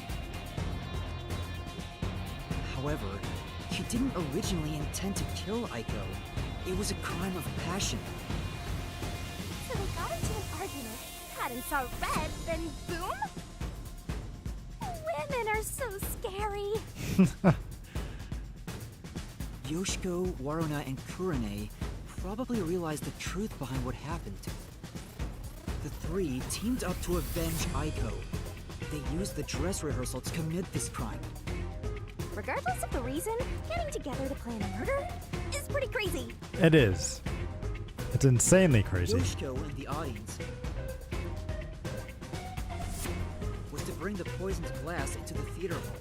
However, he didn't originally intend to kill Aiko. It was a crime of passion. So they got into an argument, Cotton saw red, then boom? Women are so scary. Yoshiko, Waruna, and Kurane probably realized the truth behind what happened. The 3 teamed up to avenge Aiko. They used the dress rehearsal to commit this crime. Regardless of the reason, getting together to plan a murder is pretty crazy. It is. It's insanely crazy. Yoshiko and the audience was to bring the poisoned glass into the theater hall.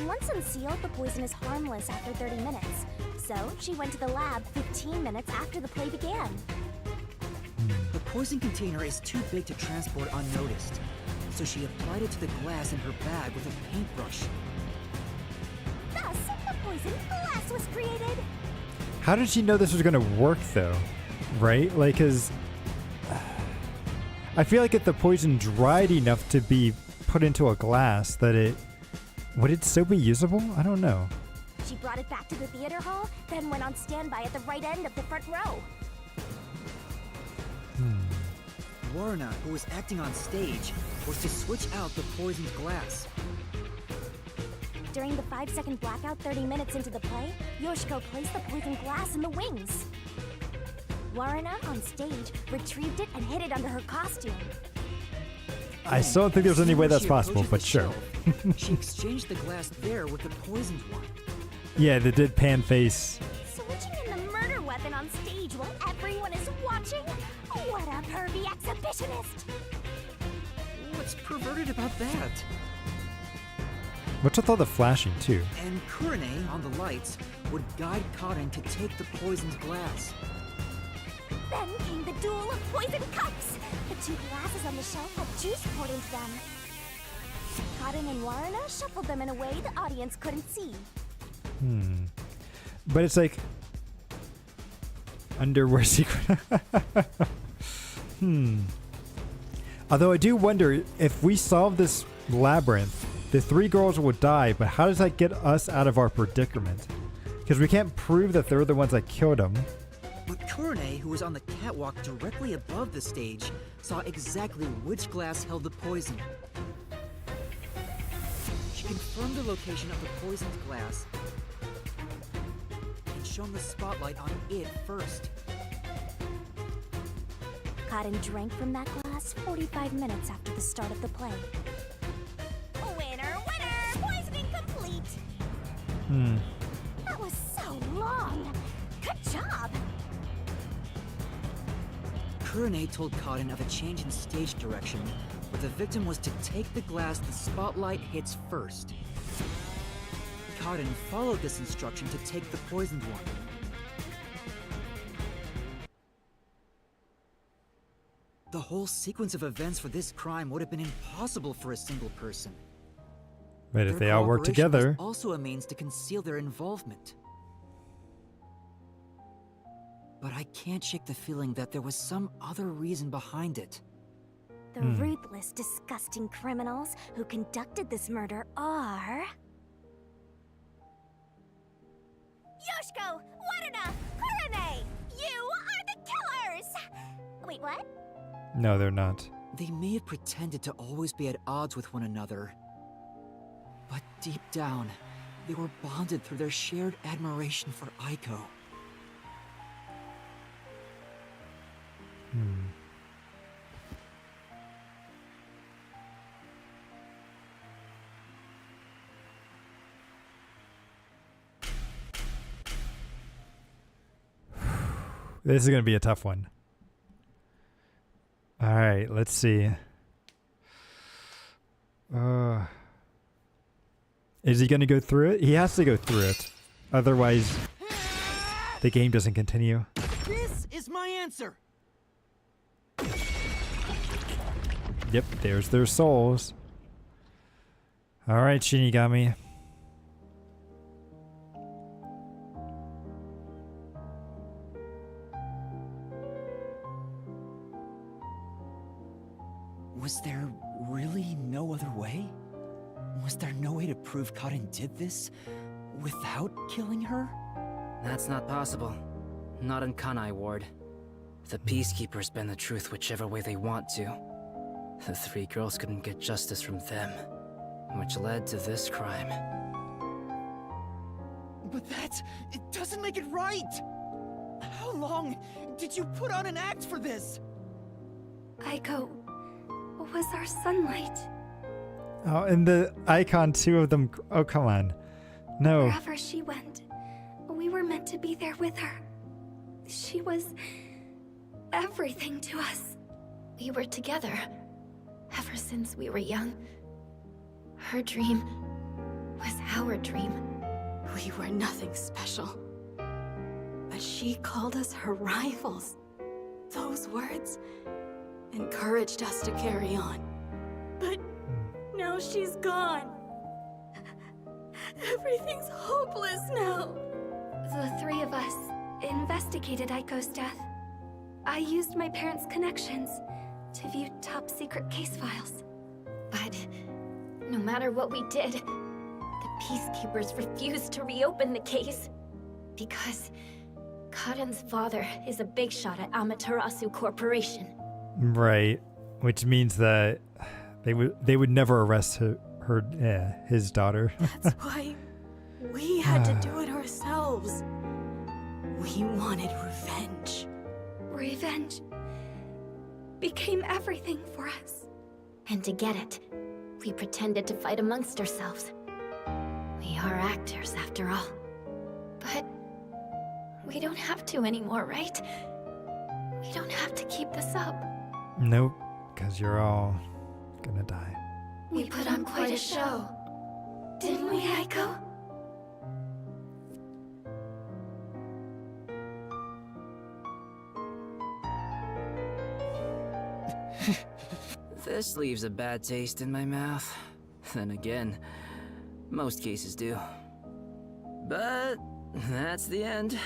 Once unsealed, the poison is harmless after 30 minutes. So she went to the lab 15 minutes after the play began. The poison container is too big to transport unnoticed, so she applied it to the glass in her bag with a paintbrush. Thus, the poison glass was created. How did she know this was going to work, though? Right? Like, because I feel like if the poison dried enough to be put into a glass, that it... Would it still be usable? I don't know. She brought it back to the theater hall, then went on standby at the right end of the front row. Waruna, who was acting on stage, was to switch out the poisoned glass. During the 5-second blackout 30 minutes into the play, Yoshiko placed the poisoned glass in the wings. Waruna, on stage, retrieved it and hid it under her costume. I still don't think there's any way that's possible, but sure. She exchanged the glass there with the poisoned one. Yeah, they did pan face. Switching in the murder weapon on stage while everyone is watching? What a pervy exhibitionist! What's perverted about that? What's with all the flashing, too? And Kurene, on the lights, would guide Cotton to take the poisoned glass. Then came the duel of poison cups. The two glasses on the shelf had juice poured into them. Cotton and Warner shuffled them in a way the audience couldn't see. But it's like... underwear secret. Although I do wonder, if we solve this labyrinth, the three girls will die, but how does that get us out of our predicament? Because we can't prove that they're the ones that killed them. But Kurene, who was on the catwalk directly above the stage, saw exactly which glass held the poison. She confirmed the location of the poisoned glass and shone the spotlight on it first. Cotton drank from that glass 45 minutes after the start of the play. Winner, winner! Poisoning complete! That was so long! Good job! Kurene told Cotton of a change in stage direction, where the victim was to take the glass the spotlight hits first. Cotton followed this instruction to take the poisoned one. The whole sequence of events for this crime would have been impossible for a single person. But if Their they all work cooperation was together... also a means to conceal their involvement. But I can't shake the feeling that there was some other reason behind it. The ruthless, disgusting criminals who conducted this murder are... Yoshiko, Waruna, Kurene! You are the killers! Wait, what? No, they're not. They may have pretended to always be at odds with one another, but deep down, they were bonded through their shared admiration for Aiko. This is going to be a tough one. All right, let's see. Is he going to go through it? He has to go through it. Otherwise, the game doesn't continue. This is my answer! Yep, there's their souls. All right, Shinigami. Was there really no other way? Was there no way to prove Cotton did this without killing her? That's not possible. Not in Kanai Ward. The Peacekeepers bend the truth whichever way they want to. The three girls couldn't get justice from them, which led to this crime. But it doesn't make it right! How long did you put on an act for this? Aiko was our sunlight. Oh, and the icon, two of them. Oh, come on. No. Wherever she went, we were meant to be there with her. She was everything to us. We were together ever since we were young. Her dream was our dream. We were nothing special. But she called us her rivals. Those words encouraged us to carry on. But now she's gone. Everything's hopeless now. The three of us investigated Aiko's death. I used my parents' connections to view top-secret case files. But no matter what we did, the Peacekeepers refused to reopen the case. Because Cotton's father is a big shot at Amaterasu Corporation. Right, which means that they would never arrest his daughter. That's why we had to do it ourselves. We wanted revenge. Revenge became everything for us. And to get it, we pretended to fight amongst ourselves. We are actors, after all. But we don't have to anymore, right? We don't have to keep this up. Nope, because you're all gonna die. We put on quite a show. Didn't we, Aiko? This leaves a bad taste in my mouth. Then again, most cases do. But that's the end.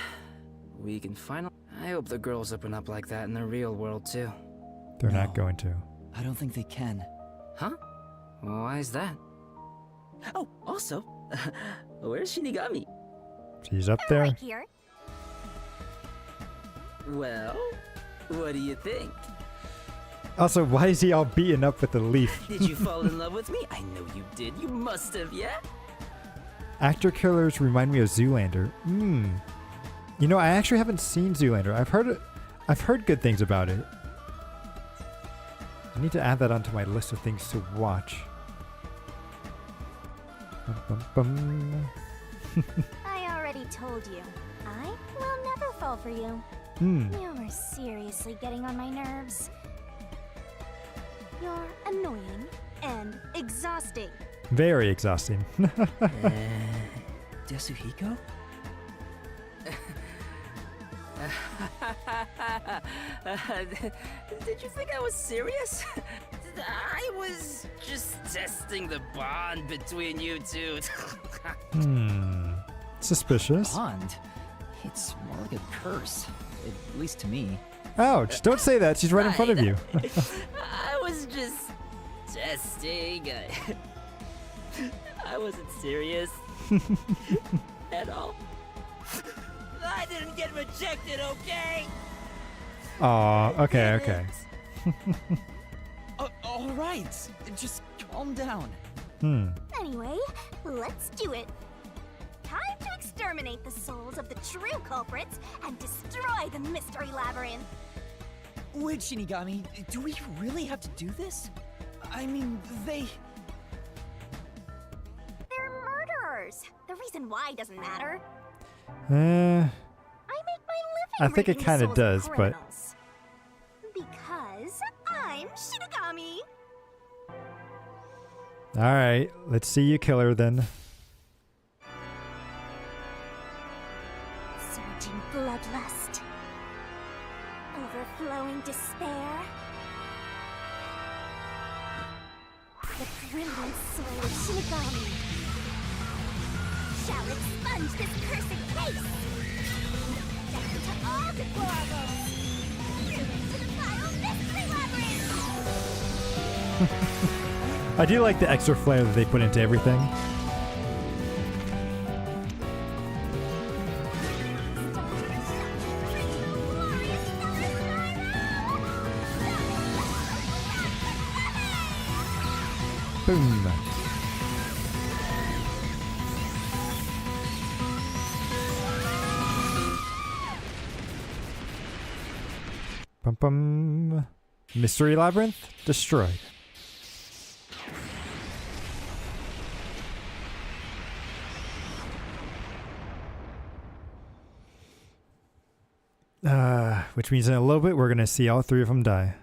We can finally... I hope the girls open up like that in the real world too. They're No. not going to. I don't think they can. Huh? Why is that? Oh, also, where's Shinigami? She's up there. Right here. Well, what do you think? Also, why is he all beaten up with the leaf? Did you fall in love with me? I know you did. You must have, yeah? Actor killers remind me of Zoolander. You know, I actually haven't seen Zoolander. I've heard good things about it. I need to add that onto my list of things to watch. Bum, bum, I already told you. I will never fall for you. bum. You're seriously getting on my nerves. You're annoying and exhausting. Very exhausting. Yasuhiko? Did you think I was serious? I was just testing the bond between you two. Suspicious. Bond? It's more like a curse. At least to me. Ouch, don't say that. She's right in front of you. I was just testing. I wasn't serious at all. I didn't get rejected, okay? Aw, okay. All right. Just calm down. Anyway, let's do it. Time to exterminate the souls of the true culprits and destroy the mystery labyrinth. Wait, Shinigami, do we really have to do this? I mean, They're murderers. The reason why doesn't matter. Uh, I make my living I think it raiding the kinda souls of does, but- criminals. Because I'm Shinigami. Alright, let's see you kill her then. Surging bloodlust. Overflowing despair. The brilliant soul of Shinigami shall expunge this cursed case. Death to all deplorables. To the final mystery labyrinth. I do like the extra flair that they put into everything. Boom. Bum bum. Mystery Labyrinth destroyed. Which means in a little bit we're gonna see all three of them die.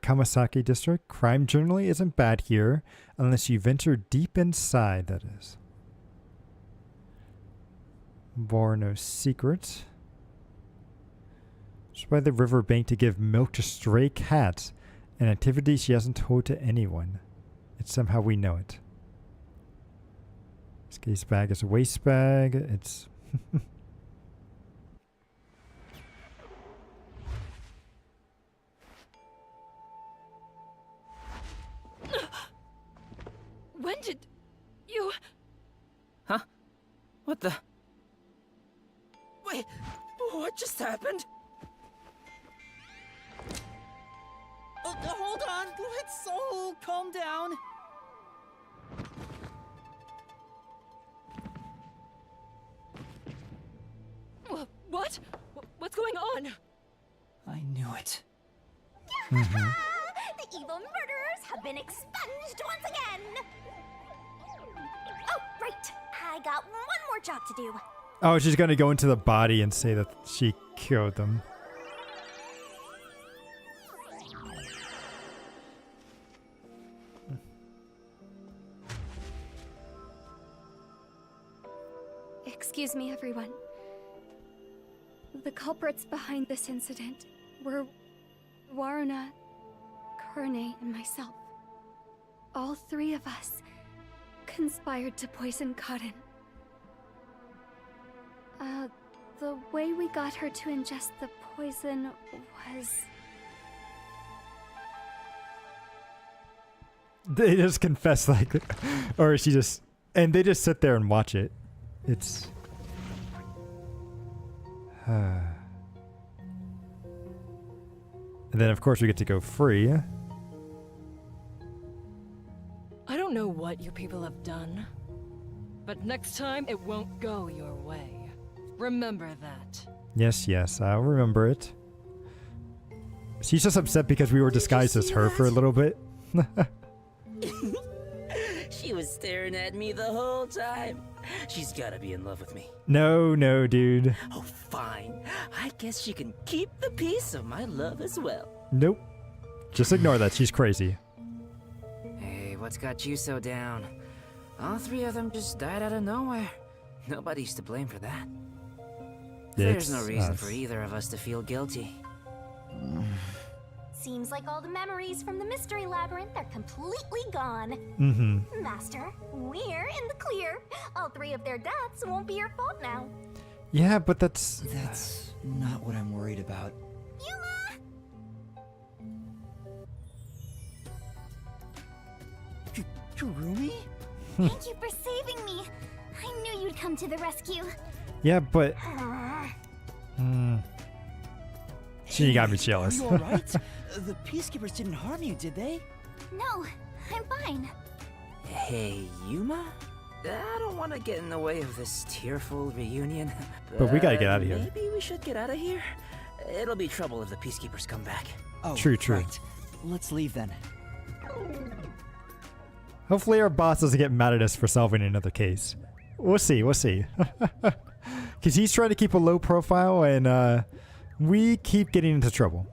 Kamasaki District. Crime generally isn't bad here, unless you venture deep inside, that is. Bore no secret. Just by the riverbank to give milk to stray cats, an activity she hasn't told to anyone. It's somehow we know it. This case bag is a waste bag. It's... When did you... Huh? What the? Wait, what just happened? oh, hold on. Let's all calm down. What? What's going on? I knew it. The evil murderers have been expunged once again! Oh, right! I got one more job to do. Oh, she's gonna go into the body and say that she killed them. Excuse me, everyone. The culprits behind this incident were Waruna, Kurne, and myself. All three of us conspired to poison Cotton. The way we got her to ingest the poison was... They just confess like, or she just, and they just sit there and watch it. It's... And then of course we get to go free. I don't know what you people have done, but next time it won't go your way. Remember that. Yes, yes, I'll remember it. She's just upset because we were disguised as her for a little bit. She was staring at me the whole time. She's gotta be in love with me. No, no, dude. Oh, fine. I guess she can keep the piece of my love as well. Nope. Just ignore that. She's crazy. Hey, what's got you so down? All three of them just died out of nowhere. Nobody's to blame for that. There's no reason for either of us to feel guilty. Seems like all the memories from the mystery labyrinth are completely gone. Mm-hmm. Master, we're in the clear. All three of their deaths won't be your fault now. Yeah, but that's... That's not what I'm worried about. Yuma! Kurumi? Thank you for saving me. I knew you'd come to the rescue. Yeah, but... She got me jealous. Are you alright? The Peacekeepers didn't harm you, did they? No, I'm fine. Hey, Yuma? I don't want to get in the way of this tearful reunion. But we gotta get out of here. Maybe we should get out of here? It'll be trouble if the Peacekeepers come back. Oh, True. Right. Let's leave then. Hopefully our boss doesn't get mad at us for solving another case. We'll see, we'll see. Because he's trying to keep a low profile and we keep getting into trouble.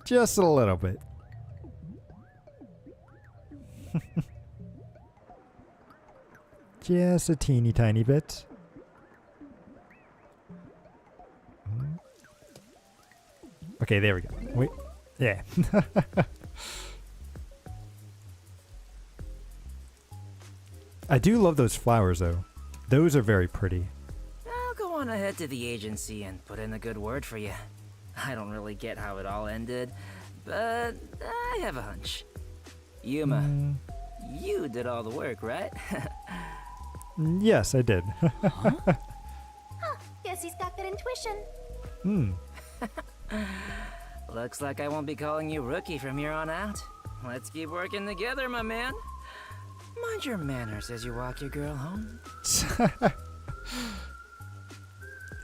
Just a little bit. Just a teeny tiny bit. Okay, there we go. Wait. Yeah. I do love those flowers, though. Those are very pretty. I'll go on ahead to the agency and put in a good word for you. I don't really get how it all ended, but I have a hunch. Yuma, you did all the work, right? Yes, I did. Guess he's got good intuition. Looks like I won't be calling you Rookie from here on out. Let's keep working together, my man. Mind your manners as you walk your girl home.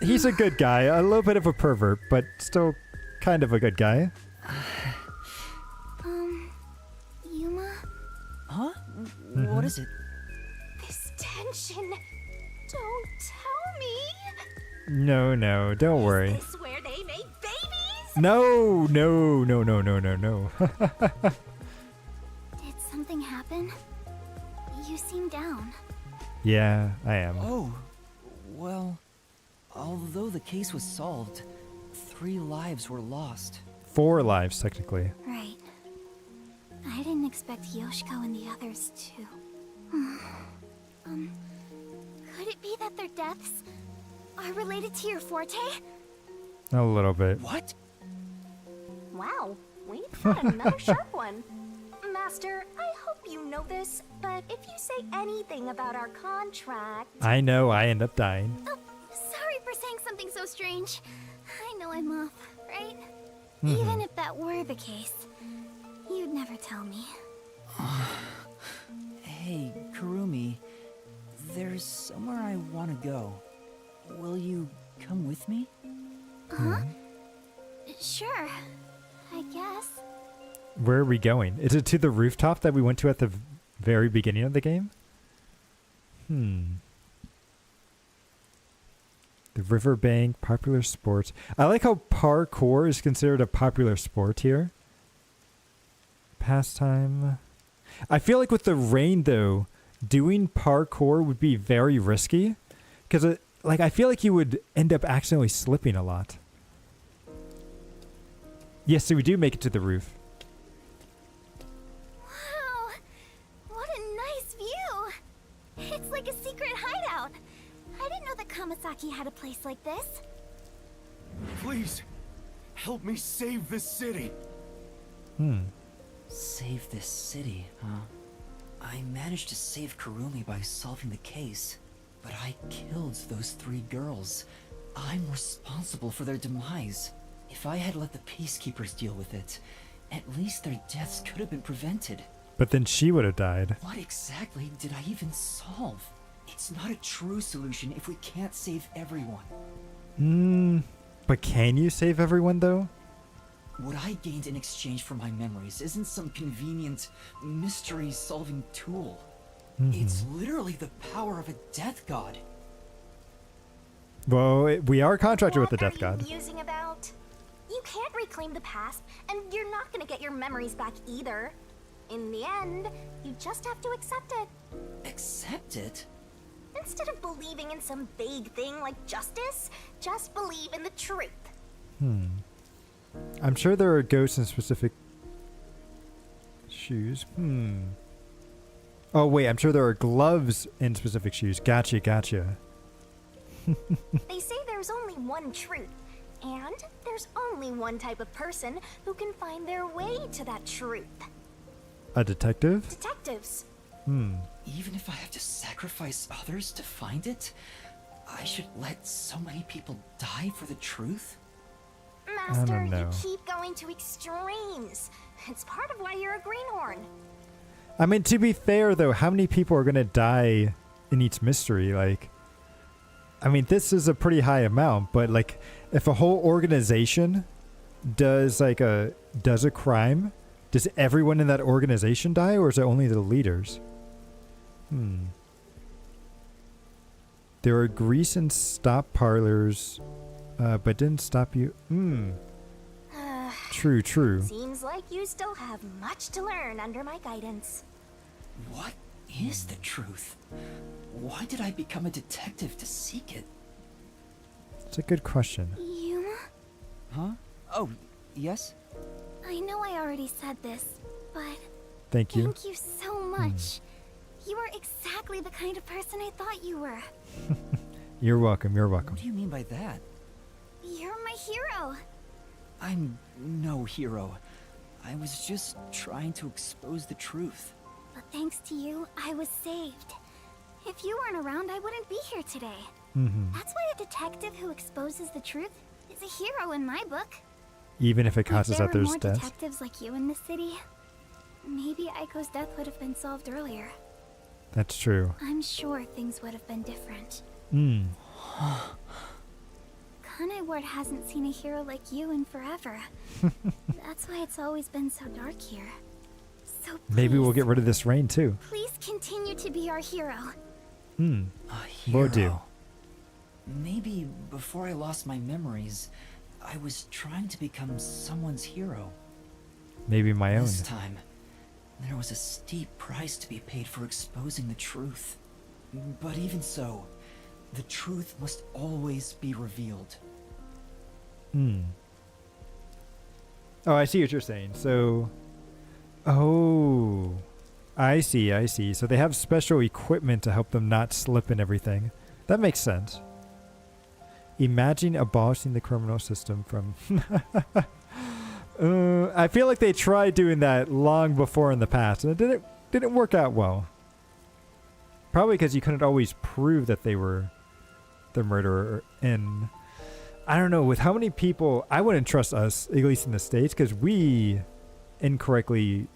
He's a good guy, a little bit of a pervert, but still kind of a good guy. Yuma? Huh? What is it? This tension. Don't tell me. No, don't worry. Is this where they make babies? No. Did something happen? You seem down. Yeah, I am. Oh, well, although the case was solved, 3 lives were lost. 4 lives, technically. Right. I didn't expect Yoshiko and the others to. Could it be that their deaths are related to your forte? A little bit. What? Wow, we've got another sharp one. Master, I hope you know this, but if you say anything about our contract... I know, I end up dying. Oh, sorry for saying something so strange. I know I'm off, right? Even if that were the case, you'd never tell me. Hey, Kurumi, there's somewhere I want to go. Will you come with me? Huh? Sure, I guess. Where are we going? Is it to the rooftop that we went to at the very beginning of the game? The riverbank, popular sports. I like how parkour is considered a popular sport here. Pastime. I feel like with the rain, though, doing parkour would be very risky. Because, like, I feel like you would end up accidentally slipping a lot. Yes, so we do make it to the roof. Wow, what a nice view. It's like a secret hideout. I didn't know that Kamasaki had a place like this. Please, help me save this city. Save this city, huh? I managed to save Kurumi by solving the case, but I killed those 3 girls. I'm responsible for their demise. If I had let the peacekeepers deal with it, at least their deaths could have been prevented. But then she would have died. What exactly did I even solve? It's not a true solution if we can't save everyone. But can you save everyone, though? What I gained in exchange for my memories isn't some convenient mystery-solving tool. It's literally the power of a death god. Well, we are contracted with the Death God. What are you musing about? You can't reclaim the past, and you're not gonna get your memories back either. In the end, you just have to accept it. Accept it? Instead of believing in some vague thing like justice, just believe in the truth. I'm sure there are ghosts in specific shoes. Oh, wait, I'm sure there are gloves in specific shoes. Gotcha, gotcha. They say there's only one truth, and there's only one type of person who can find their way to that truth. A detective? Detectives. Even if I have to sacrifice others to find it, I should let so many people die for the truth? Master, know. you keep going to extremes. It's part of why you're a greenhorn. I mean, to be fair, though, how many people are going to die in each mystery? Like, I mean, this is a pretty high amount, but, like, if a whole organization does, like, a crime, does everyone in that organization die, or is it only the leaders? There are grease and stop parlors, but didn't stop you. True. Seems like you still have much to learn under my guidance. What is the truth? Why did I become a detective to seek it? It's a good question. Yuma? Huh? Oh, yes? I know I already said this, but Thank you. thank you so much. You are exactly the kind of person I thought you were. You're welcome. What do you mean by that? You're my hero. I'm no hero. I was just trying to expose the truth. But thanks to you, I was saved. If you weren't around, I wouldn't be here today. That's why a detective who exposes the truth is a hero in my book. Even if it If causes there were others more death. detectives like you in the city, maybe Aiko's death would have been solved earlier. That's true. I'm sure things would have been different. Kanai Ward hasn't seen a hero like you in forever. That's why it's always been so dark here. So Maybe we'll please, get rid of this rain too. Please continue to be our hero. A hero. Will do. Maybe before I lost my memories, I was trying to become someone's hero. Maybe my own. This time, there was a steep price to be paid for exposing the truth. But even so, the truth must always be revealed. Oh, I see what you're saying. So, oh, I see. So they have special equipment to help them not slip and everything. That makes sense. Imagine abolishing the criminal system from... I feel like they tried doing that long before in the past, and it didn't work out well. Probably because you couldn't always prove that they were the murderer. And I don't know, with how many people... I wouldn't trust us, at least in the States, because we incorrectly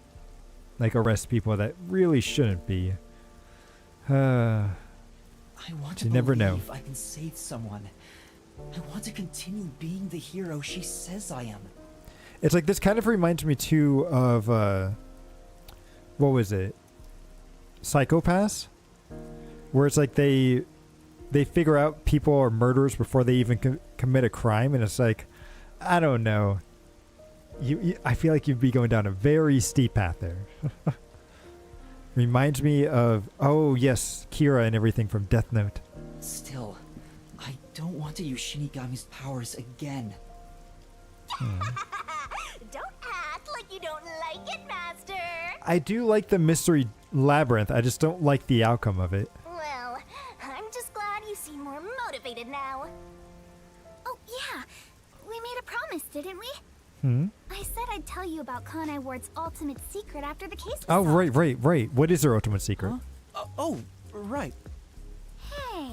like arrest people that really shouldn't be. I want to You never know. believe I can save someone. I want to continue being the hero she says I am. It's like, this kind of reminds me too of what was it, Psychopaths, where it's like they figure out people are murderers before they even commit a crime, and it's like, I don't know, I feel like you'd be going down a very steep path there. Reminds me of, oh yes, Kira and everything from Death Note. Still, don't want to use Shinigami's powers again. Don't act like you don't like it, Master. I do like the mystery labyrinth. I just don't like the outcome of it. Well, I'm just glad you seem more motivated now. Oh, yeah. We made a promise, didn't we? I said I'd tell you about Kanai Ward's ultimate secret after the case was Oh, solved. right. What is their ultimate secret? Oh, right. Hey,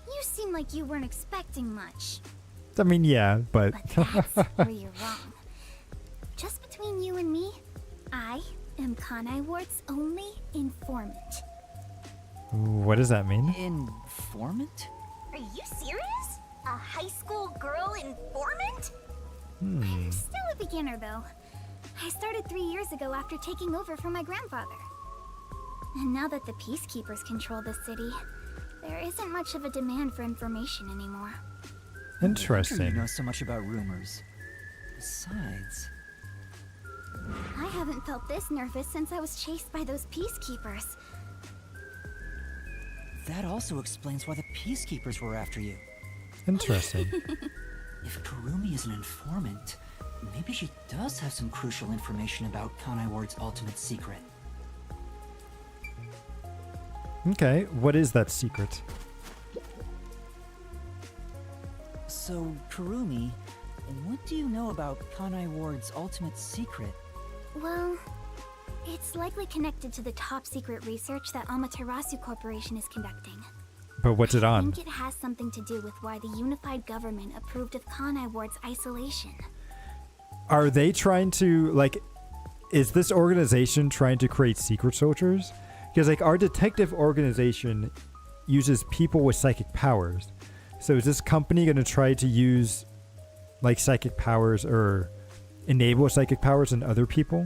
you seem like you weren't expecting much. I mean, yeah, but But that's where you're wrong. Just between you and me, I am Kanai Ward's only informant. what does that mean? Informant? Are you serious? A high school girl informant? I'm still a beginner, though. I started 3 years ago after taking over from my grandfather. And now that the Peacekeepers control the city, there isn't much of a demand for information anymore. You Interesting. know so much about rumors. Besides, I haven't felt this nervous since I was chased by those Peacekeepers. that also explains why the Peacekeepers were after you. Interesting. If Kurumi is an informant, maybe she does have some crucial information about Kanai Ward's ultimate secret. Okay, what is that secret? So, Kurumi, what do you know about Kanai Ward's ultimate secret? Well, it's likely connected to the top secret research that Amaterasu Corporation is conducting. But what's it I on? think it has something to do with why the unified government approved of Kanai Ward's isolation. Are they trying to, like, is this organization trying to create secret soldiers? Because, like, our detective organization uses people with psychic powers. So is this company going to try to use, like, psychic powers or enable psychic powers in other people?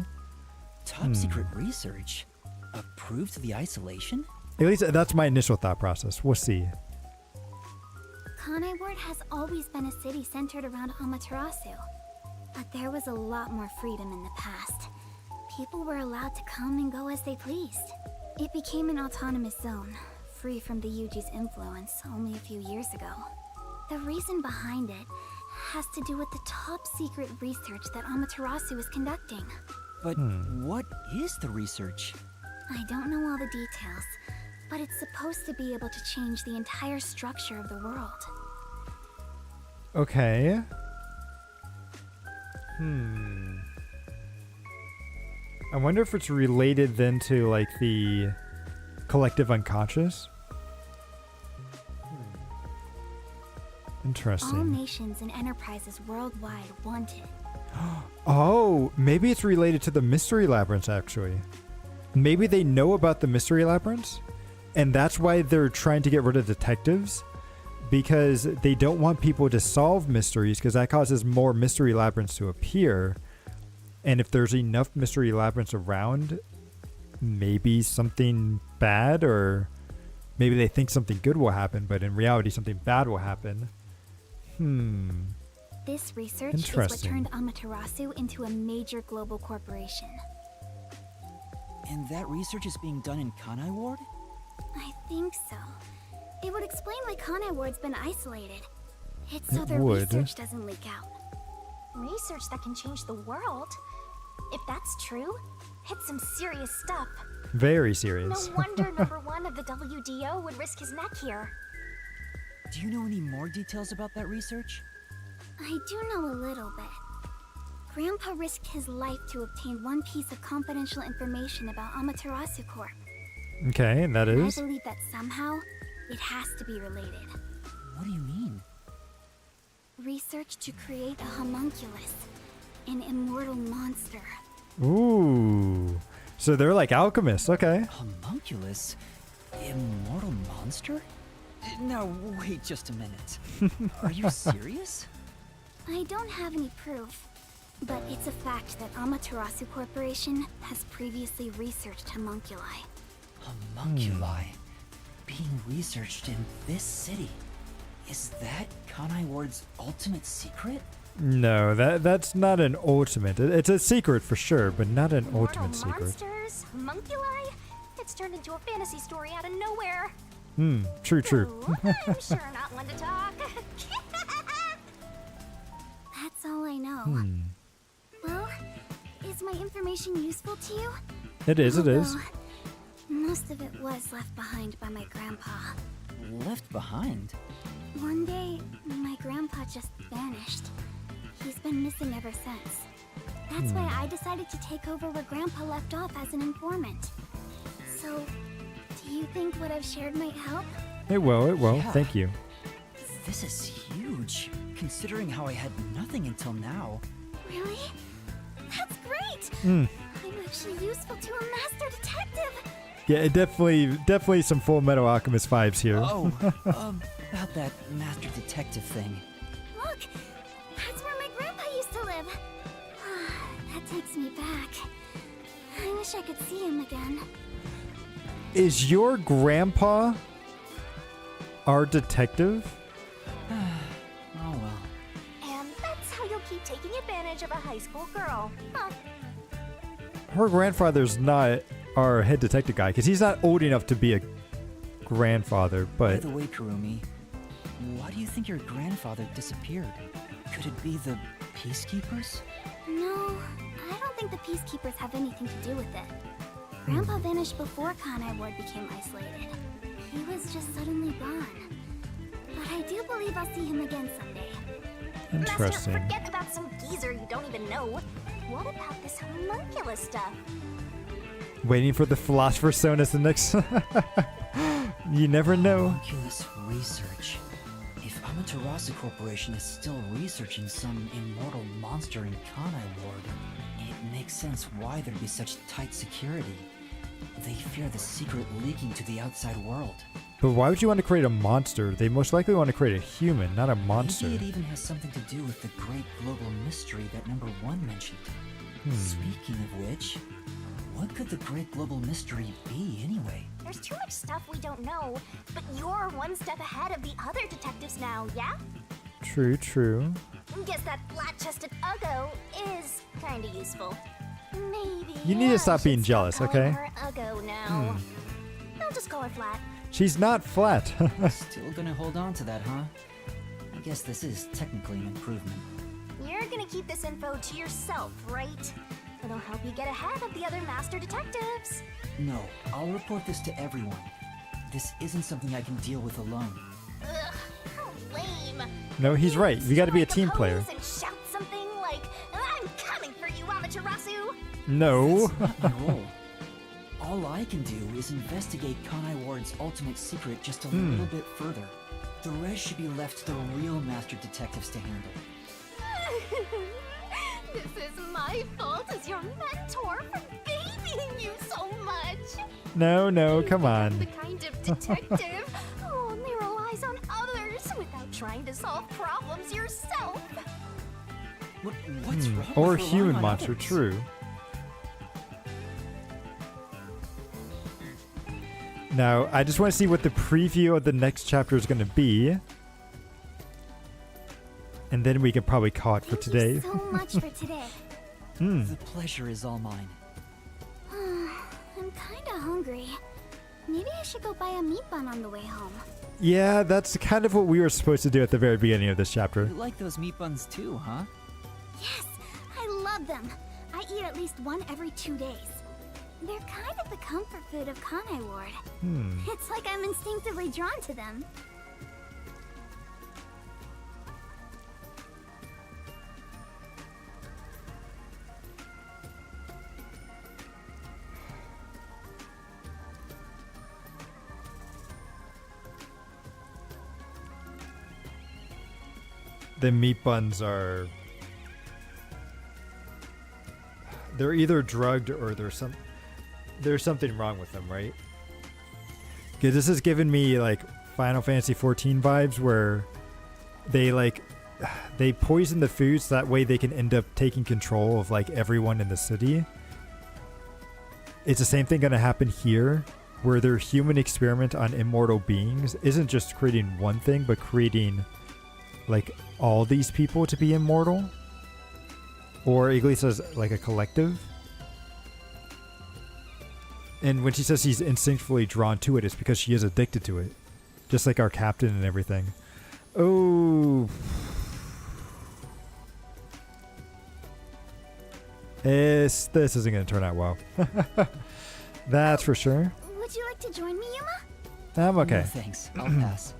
Top secret research? Approved the isolation? At least that's my initial thought process. We'll see. Kanai Ward has always been a city centered around Amaterasu. But there was a lot more freedom in the past. People were allowed to come and go as they pleased. It became an autonomous zone, free from the Yuji's influence only a few years ago. The reason behind it has to do with the top secret research that Amaterasu is conducting. But what is the research? I don't know all the details, but it's supposed to be able to change the entire structure of the world. Okay. I wonder if it's related then to, like, the collective unconscious. All Interesting. nations and enterprises worldwide want it. Oh, maybe it's related to the mystery labyrinths, actually. Maybe they know about the mystery labyrinths, and that's why they're trying to get rid of detectives, because they don't want people to solve mysteries, because that causes more mystery labyrinths to appear. And if there's enough mystery labyrinths around, maybe something bad, or maybe they think something good will happen, but in reality something bad will happen. This research is what Interesting. turned Amaterasu into a major global corporation. And that research is being done in Kanai Ward? I think so. It would explain why Kanai Ward's been isolated. It's so It their would. research doesn't leak out. Research that can change the world? If that's true, it's some serious stuff. Very No serious. wonder number one of the WDO would risk his neck here. Do you know any more details about that research? I do know a little bit. Grandpa risked his life to obtain one piece of confidential information about Amaterasu Corp. Okay, and that And I is? believe that somehow it has to be related. What do you mean? Research to create a homunculus, an immortal monster. Ooh. So they're like alchemists, okay. Homunculus? Immortal monster? Now, wait just a minute. Are you serious? I don't have any proof, but it's a fact that Amaterasu Corporation has previously researched homunculi. Homunculi? Being researched in this city. Is that Kanai Ward's ultimate secret? No, that's not an ultimate. It's a secret for sure, but not an Immortal ultimate secret. monsters? Homunculi? It's turned into a fantasy story out of nowhere. True. Oh, I'm sure not one to talk. That's all I know. Well, is my information useful to you? It is. Although, most of it was left behind by my grandpa. Left behind? One day, my grandpa just vanished. He's been missing ever since. That's why I decided to take over where Grandpa left off as an informant. So, do you think what I've shared might help? It will. Yeah. Thank you. This is huge, considering how I had nothing until now. Really? That's great! I'm actually useful to a master detective! Yeah, it definitely some Full Metal Alchemist vibes here. Oh, about that master detective thing. Look! That's where my grandpa used to live! That takes me back. I wish I could see him again. Is your grandpa our detective? Oh well. And that's how you'll keep taking advantage of a high school girl, huh? Her grandfather's not our head detective guy, because he's not old enough to be a grandfather, By but... the way, Kurumi, why do you think your grandfather disappeared? Could it be the Peacekeepers? No, I don't think the Peacekeepers have anything to do with it. Grandpa vanished before Kanai Ward became isolated. He was just suddenly gone. But I do believe I'll see him again someday. Interesting. Master, forget about some geezer you don't even know. What about this homunculus stuff? Waiting for the Philosopher's Stone as the next... You never know. Homunculus research. If Amaterasu Corporation is still researching some immortal monster in Kanai Ward, it makes sense why there'd be such tight security. They fear the secret leaking to the outside world. But why would you want to create a monster? They most likely want to create a human, not a monster. Maybe it even has something to do with the great global mystery that number 1 mentioned. Speaking of which, what could the great global mystery be anyway? There's too much stuff we don't know, but you're one step ahead of the other detectives now, yeah? True. Guess that flat-chested Uggo is kinda useful. Maybe. You need to stop being jealous, calling okay? her Uggo now. I'll just call her Flat. She's not flat. Still gonna hold on to that, huh? I guess this is technically an improvement. You're gonna keep this info to yourself, right? It'll help you get ahead of the other master detectives. No, I'll report this to everyone. This isn't something I can deal with alone. Ugh, how lame. No, he's right. You got to be a team player. And shout something like, "I'm coming for you, Amaterasu!" No. Not my role. All I can do is investigate Kanai Ward's ultimate secret just a little bit further. The rest should be left to the real master detectives to handle. This is my fault as your mentor for babying you so much. No, come on. The kind of detective who only relies on others without trying to solve problems yourself. What's wrong Or with relying human on monster, others? true. Now, I just want to see what the preview of the next chapter is going to be. And then we can probably call it for today. Thank you so much for today. The pleasure is all mine. I'm kinda hungry. Maybe I should go buy a meat bun on the way home. Yeah, that's kind of what we were supposed to do at the very beginning of this chapter. You like those meat buns too, huh? Yes, I love them. I eat at least one every 2 days. They're kind of the comfort food of Kanai Ward. It's like I'm instinctively drawn to them. The meat buns are... They're either drugged or there's something wrong with them, right? Because this is giving me like Final Fantasy 14 vibes where they poison the food so that way they can end up taking control of like everyone in the city. It's the same thing going to happen here where their human experiment on immortal beings isn't just creating one thing but creating like all these people to be immortal, or at least as like a collective. And when she says she's instinctively drawn to it, it's because she is addicted to it. just like our captain and everything. Oh. This isn't going to turn out well. That's for sure. Would you like to join me, Yuma? I'm okay. No, thanks. I'll pass.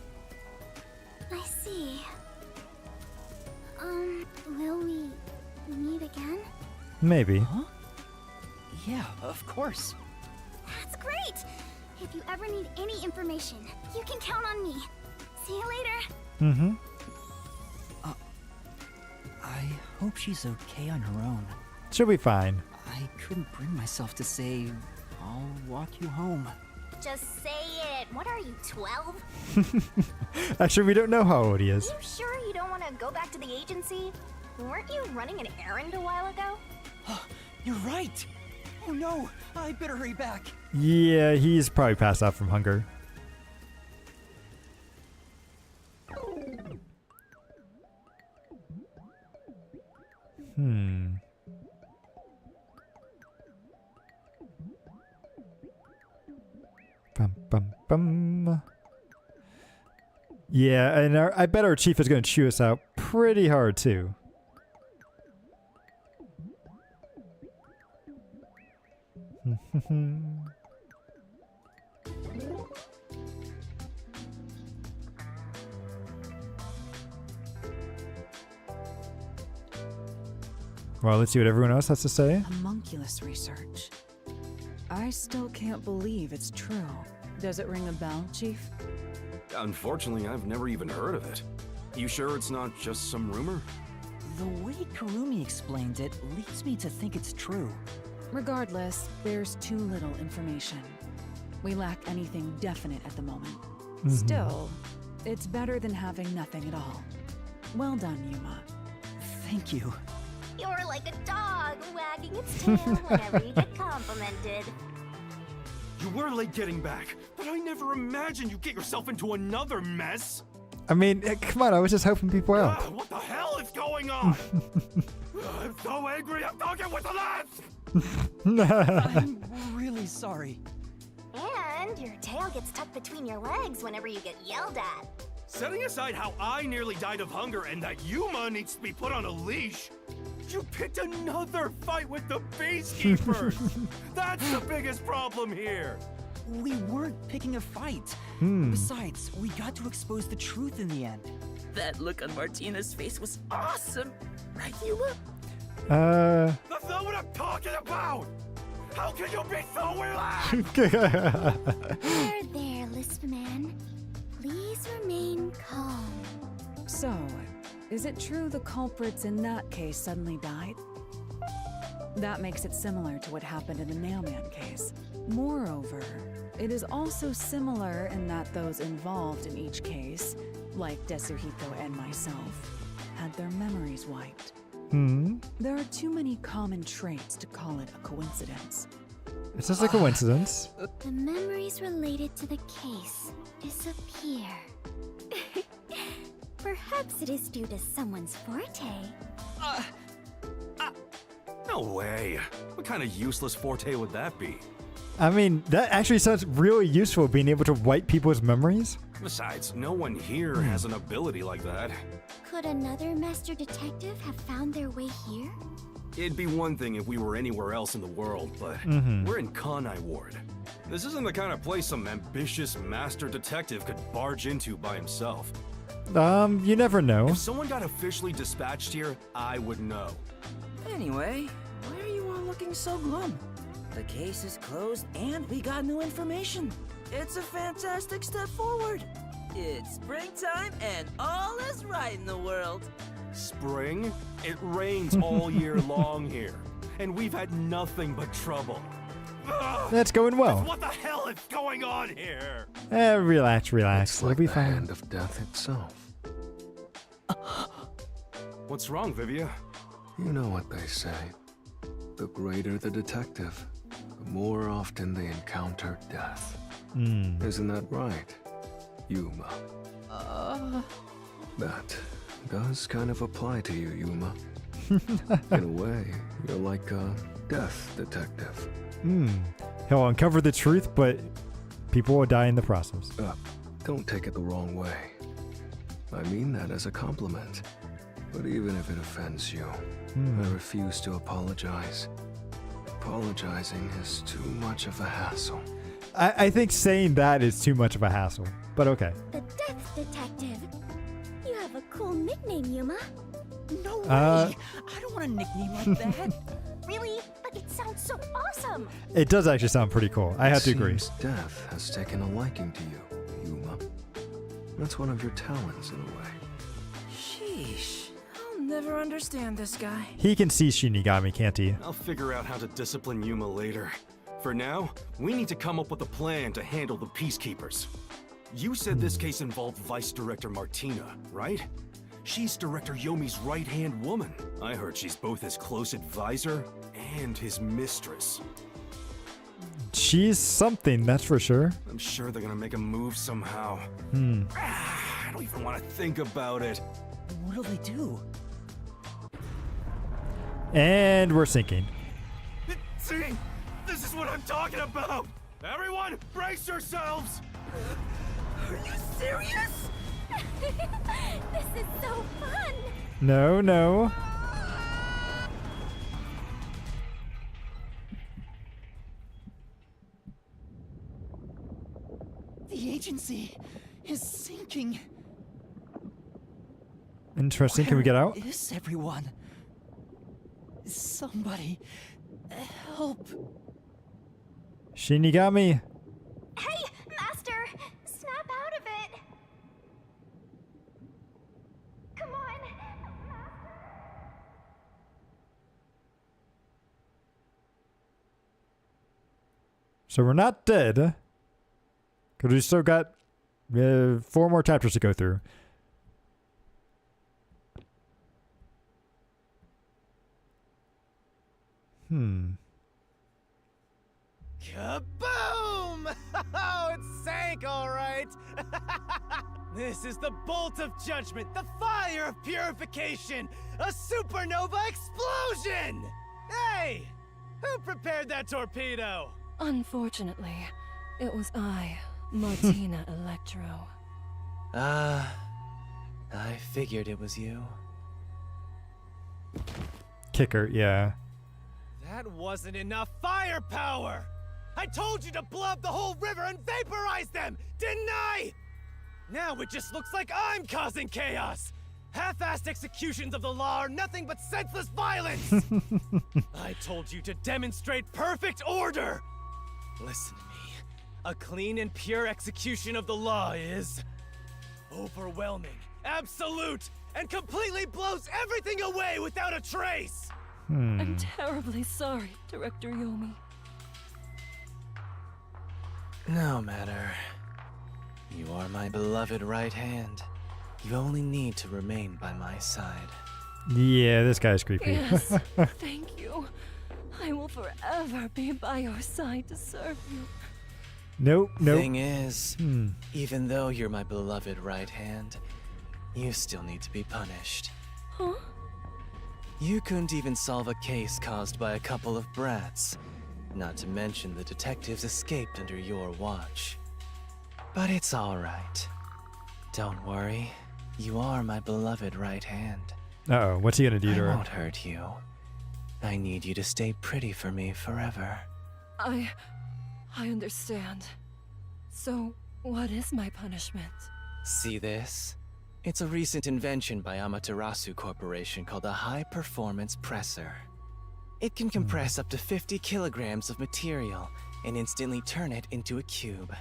I see. Will we meet again? Maybe. Huh? Yeah, of course. That's great! If you ever need any information, you can count on me. See you later. Mm-hmm. I hope she's okay on her own. She'll be fine. I couldn't bring myself to say, I'll walk you home. Just say it. What are you, 12? Actually, we don't know how old he is. You sure you don't want to go back to the agency? Weren't you running an errand a while ago? You're right! Oh no, I better hurry back. Yeah, he's probably passed out from hunger. Bum, bum, bum. Yeah, and I bet our chief is going to chew us out pretty hard, too. Well, let's see what everyone else has to say. Homunculus research. I still can't believe it's true. Does it ring a bell, Chief? Unfortunately, I've never even heard of it. You sure it's not just some rumor? The way Kurumi explained it leads me to think it's true. Regardless, there's too little information. We lack anything definite at the moment. Still, it's better than having nothing at all. Well done, Yuma. Thank you. You're like a dog wagging its tail whenever you get complimented. You were late getting back, but I never imagined you'd get yourself into another mess. I mean, come on, I was just helping people out. What the hell is going on? I'm so angry, I'm talking with the lens! I'm really sorry. And your tail gets tucked between your legs whenever you get yelled at. Setting aside how I nearly died of hunger and that Yuma needs to be put on a leash, you picked another fight with the Beastkeepers! That's the biggest problem here! We weren't picking a fight. Besides, we got to expose the truth in the end. That look on Martina's face was awesome. Right, Yuma? That's not what I'm talking about! How can you be so relaxed? There, Lisp Man. Please remain calm. So, is it true the culprits in that case suddenly died? That makes it similar to what happened in the Nailman case. Moreover, it is also similar in that those involved in each case, like Desuhiko and myself, had their memories wiped. There are too many common traits to call it a coincidence. It's just a coincidence. The memories related to the case disappear. Perhaps it is due to someone's forte. No way. What kind of useless forte would that be? I mean, that actually sounds really useful, being able to wipe people's memories. Besides, no one here has an ability like that. Could another master detective have found their way here? It'd be one thing if we were anywhere else in the world, but we're in Kanai Ward. This isn't the kind of place some ambitious master detective could barge into by himself. You never know. If someone got officially dispatched here, I would know. Anyway, why are you all looking so glum? The case is closed and we got new information. It's a fantastic step forward. It's springtime and all is right in the world. Spring? It rains all year long here, and we've had nothing but trouble. Ugh, That's going well. what the hell is going on here? Relax. It's It'll like be the fine. hand of death itself. What's wrong, Vivia? You know what they say. The greater the detective, the more often they encounter death. Isn't that right, Yuma? That does kind of apply to you, Yuma. In a way, you're like a death detective. He'll uncover the truth, but people will die in the process. Don't take it the wrong way. I mean that as a compliment. But even if it offends you, I refuse to apologize. Apologizing is too much of a hassle. I think saying that is too much of a hassle, but okay. The Death Detective. You have a cool nickname, Yuma. No way! I don't want a nickname like that. Really? But it sounds so awesome. It does actually sound pretty cool. I have to agree. Seems Death has taken a liking to you, Yuma. That's one of your talents in a way. Sheesh. I'll never understand this guy. He can see Shinigami, can't he? I'll figure out how to discipline Yuma later. For now, we need to come up with a plan to handle the Peacekeepers. You said this case involved Vice Director Martina, right? She's Director Yomi's right-hand woman. I heard she's both his close advisor and his mistress. She's something, that's for sure. I'm sure they're gonna make a move somehow. I don't even want to think about it. What'll they do? And we're sinking. See? This is what I'm talking about! Everyone, brace yourselves! Are you serious? This is so fun. No, no. The agency is sinking. Interesting. Can we get out? Where is everyone? Somebody help. Shinigami. Hey, Master! Snap out of it! Come on! So we're not dead. Because we still got 4 more chapters to go through. Kaboom! Oh, it sank, all right. This is the bolt of judgment, the fire of purification, a supernova explosion! Hey! Who prepared that torpedo? Unfortunately, it was I, Martina Electro. I figured it was you. Kicker, yeah. That wasn't enough firepower! I told you to blow up the whole river and vaporize them, didn't I? Now it just looks like I'm causing chaos! Half-assed executions of the law are nothing but senseless violence! I told you to demonstrate perfect order! Listen to me. A clean and pure execution of the law is... overwhelming, absolute, and completely blows everything away without a trace! I'm terribly sorry, Director Yomi. No matter. You are my beloved right hand. You only need to remain by my side. Yeah, this guy's creepy. Yes, thank you. I will forever be by your side to serve you. Nope, nope. Thing is, even though you're my beloved right hand, you still need to be punished. Huh? You couldn't even solve a case caused by a couple of brats. Not to mention the detectives escaped under your watch. But it's all right. Don't worry. You are my beloved right hand. Uh-oh, what's he gonna do to I her? won't hurt you. I need you to stay pretty for me forever. I understand. So, what is my punishment? See this? It's a recent invention by Amaterasu Corporation called a high-performance presser. It can compress up to 50 kilograms of material and instantly turn it into a cube.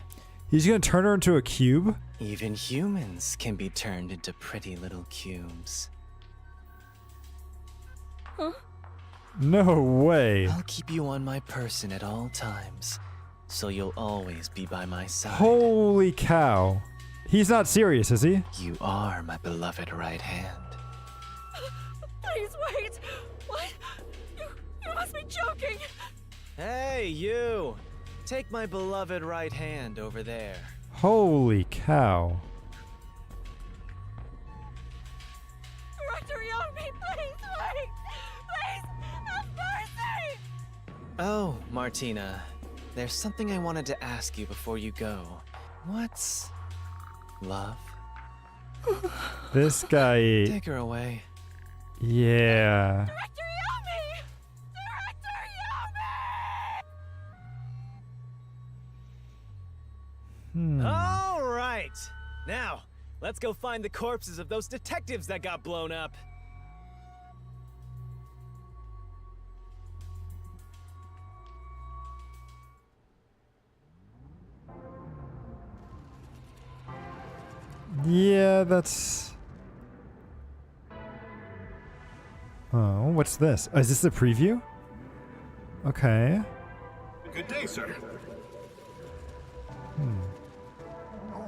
He's gonna turn her into a cube? Even humans can be turned into pretty little cubes. Huh? No way. I'll keep you on my person at all times, so you'll always be by my side. Holy cow. He's not serious, is he? You are my beloved right hand. Please wait! What? You must be joking! Hey, you! Take my beloved right hand over there. Holy cow. Director Yomi, please wait! Please, have mercy! Oh, Martina. There's something I wanted to ask you before you go. Love. This guy. Take her away. Yeah. Director Yami! Director Yami! All right. Now, let's go find the corpses of those detectives that got blown up. Yeah, that's... Oh, what's this? Oh, is this the preview? Okay. Good day, sir.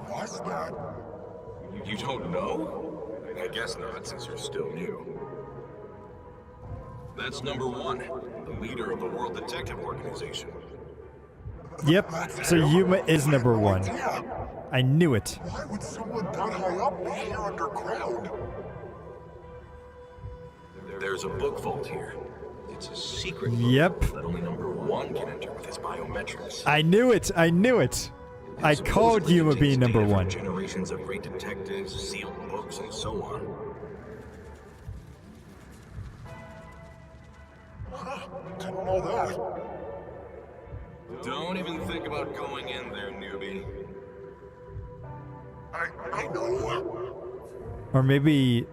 What's that? You don't know? I guess not, since you're still new. That's number one, the leader of the World Detective Organization. Yep, so Yuma is number one. I knew it. Why would someone that high up be here underground? There's a book vault here. It's a secret book Yep. that only number one can enter with his biometrics. I knew it. I knew it. I called Supposedly Yuma it being contains number data from one. Generations of great detectives, sealed books, and so on. Didn't know that. Don't even think about going in there, newbie. I know. Or maybe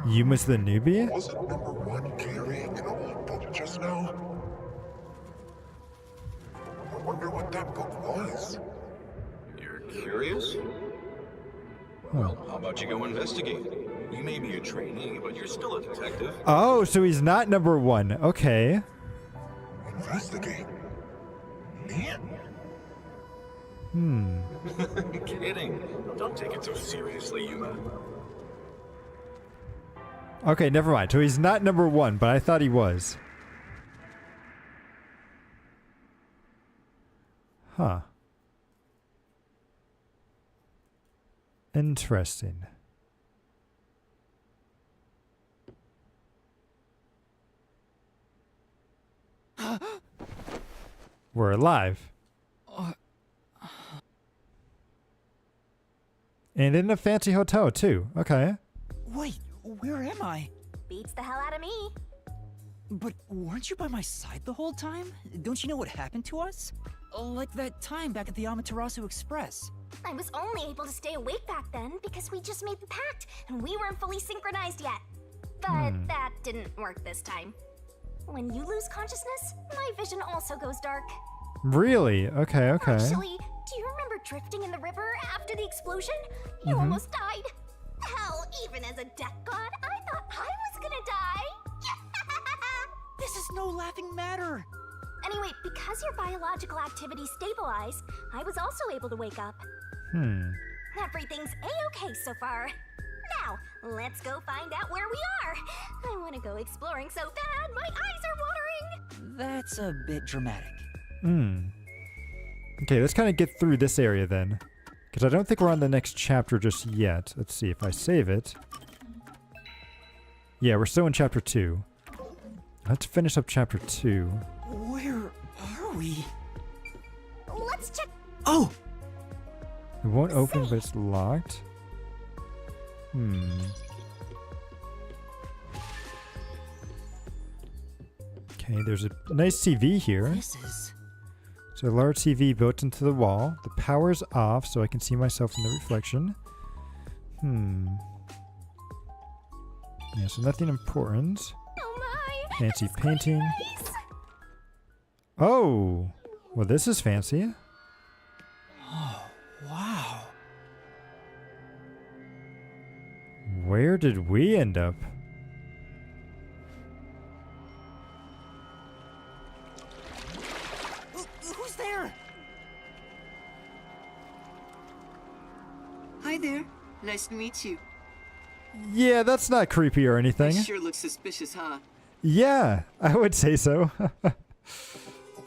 Yuma's the newbie? Wasn't number one carrying an old book just now? I wonder what that book was. You're curious? Well, how about you go investigate? You may be a trainee, but you're still a detective. Oh, so he's not number one. Okay. Investigate. Me? Kidding. Don't take it so seriously, Yuma. Okay, never mind. So he's not number one, but I thought he was. Huh. Interesting. We're alive. And in a fancy hotel, too. Okay. Wait, where am I? Beats the hell out of me. But weren't you by my side the whole time? Don't you know what happened to us? Like that time back at the Amaterasu Express. I was only able to stay awake back then because we just made the pact and we weren't fully synchronized yet. But that didn't work this time. When you lose consciousness, my vision also goes dark. Really? Okay, okay. Actually, do you remember drifting in the river after the explosion? You almost died. Hell, even as a death god, I thought I was gonna die. This is no laughing matter. Anyway, because your biological activity stabilized, I was also able to wake up. Everything's a-okay so far. Now, let's go find out where we are. I want to go exploring so bad, my eyes are watering. That's a bit dramatic. Okay, let's kind of get through this area then. Because I don't think we're on the next chapter just yet. Let's see if I save it. Yeah, we're still in chapter 2. Let's finish up chapter 2. Where are we? Let's check. Oh! It won't open, but it's locked. Okay, there's a nice TV here. This is... So a large TV built into the wall. The power's off, so I can see myself in the reflection. Yeah, so nothing important. Oh my! Fancy it's painting. nice. Oh! Well, this is fancy. Wow. Where did we end up? Who's there? Hi there. Nice to meet you. Yeah, that's not creepy or anything. Sure looks suspicious, huh? Yeah, I would say so.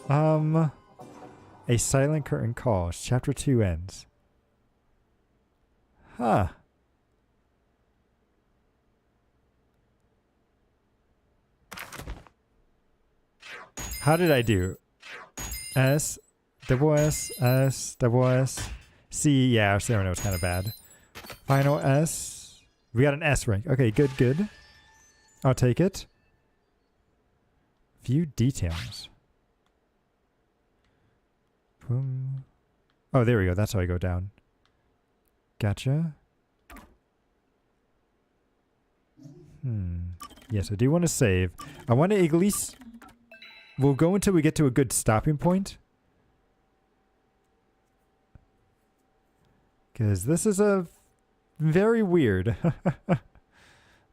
A silent curtain calls. Chapter 2 ends. Huh. How did I do? S, double S, S, double S, C. Yeah, our stamina was kind of bad. Final S. We got an S rank. Okay, good, good. I'll take it. View details. Boom. Oh, there we go. That's how I go down. Gotcha. Yes, I do want to save. I want to at least... We'll go until we get to a good stopping point. Because this is a... very weird.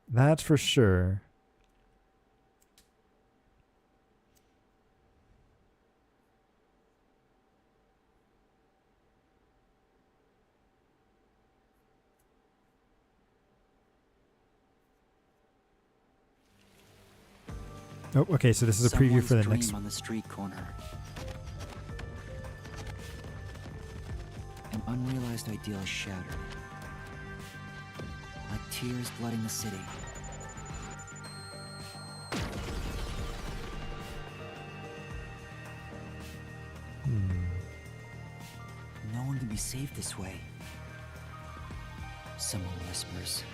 That's for sure. Oh, okay, so this is a preview for the next on the street corner. An unrealized ideal is shattered. Like tears flooding the city. No one can be saved this way. Someone whispers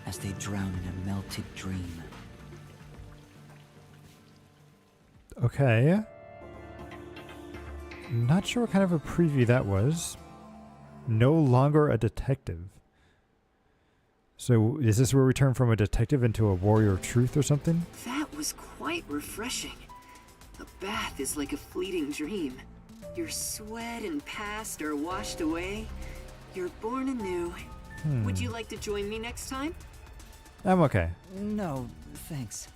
as they drown in a melted dream. Okay. Not sure what kind of a preview that was. No longer a detective. So is this where we turn from a detective into a warrior of truth or something? That was quite refreshing. A bath is like a fleeting dream. Your sweat and past are washed away. You're born anew. Would you like to join me next time? I'm okay. No, thanks.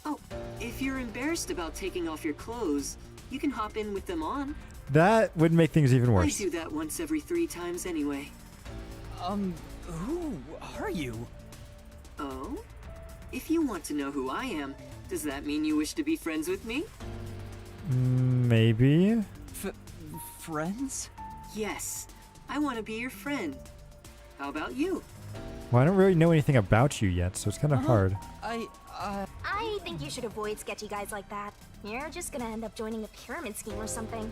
Oh, if you're embarrassed about taking off your clothes, you can hop in with them on. That would make things even I worse. do that once every 3 times anyway. Who are you? Oh? If you want to know who I am, does that mean you wish to be friends with me? Maybe. Friends? Yes, I want to be your friend. How about you? Well, I don't really know anything about you yet, so it's kind of hard. I think you should avoid sketchy guys like that. You're just gonna end up joining a pyramid scheme or something.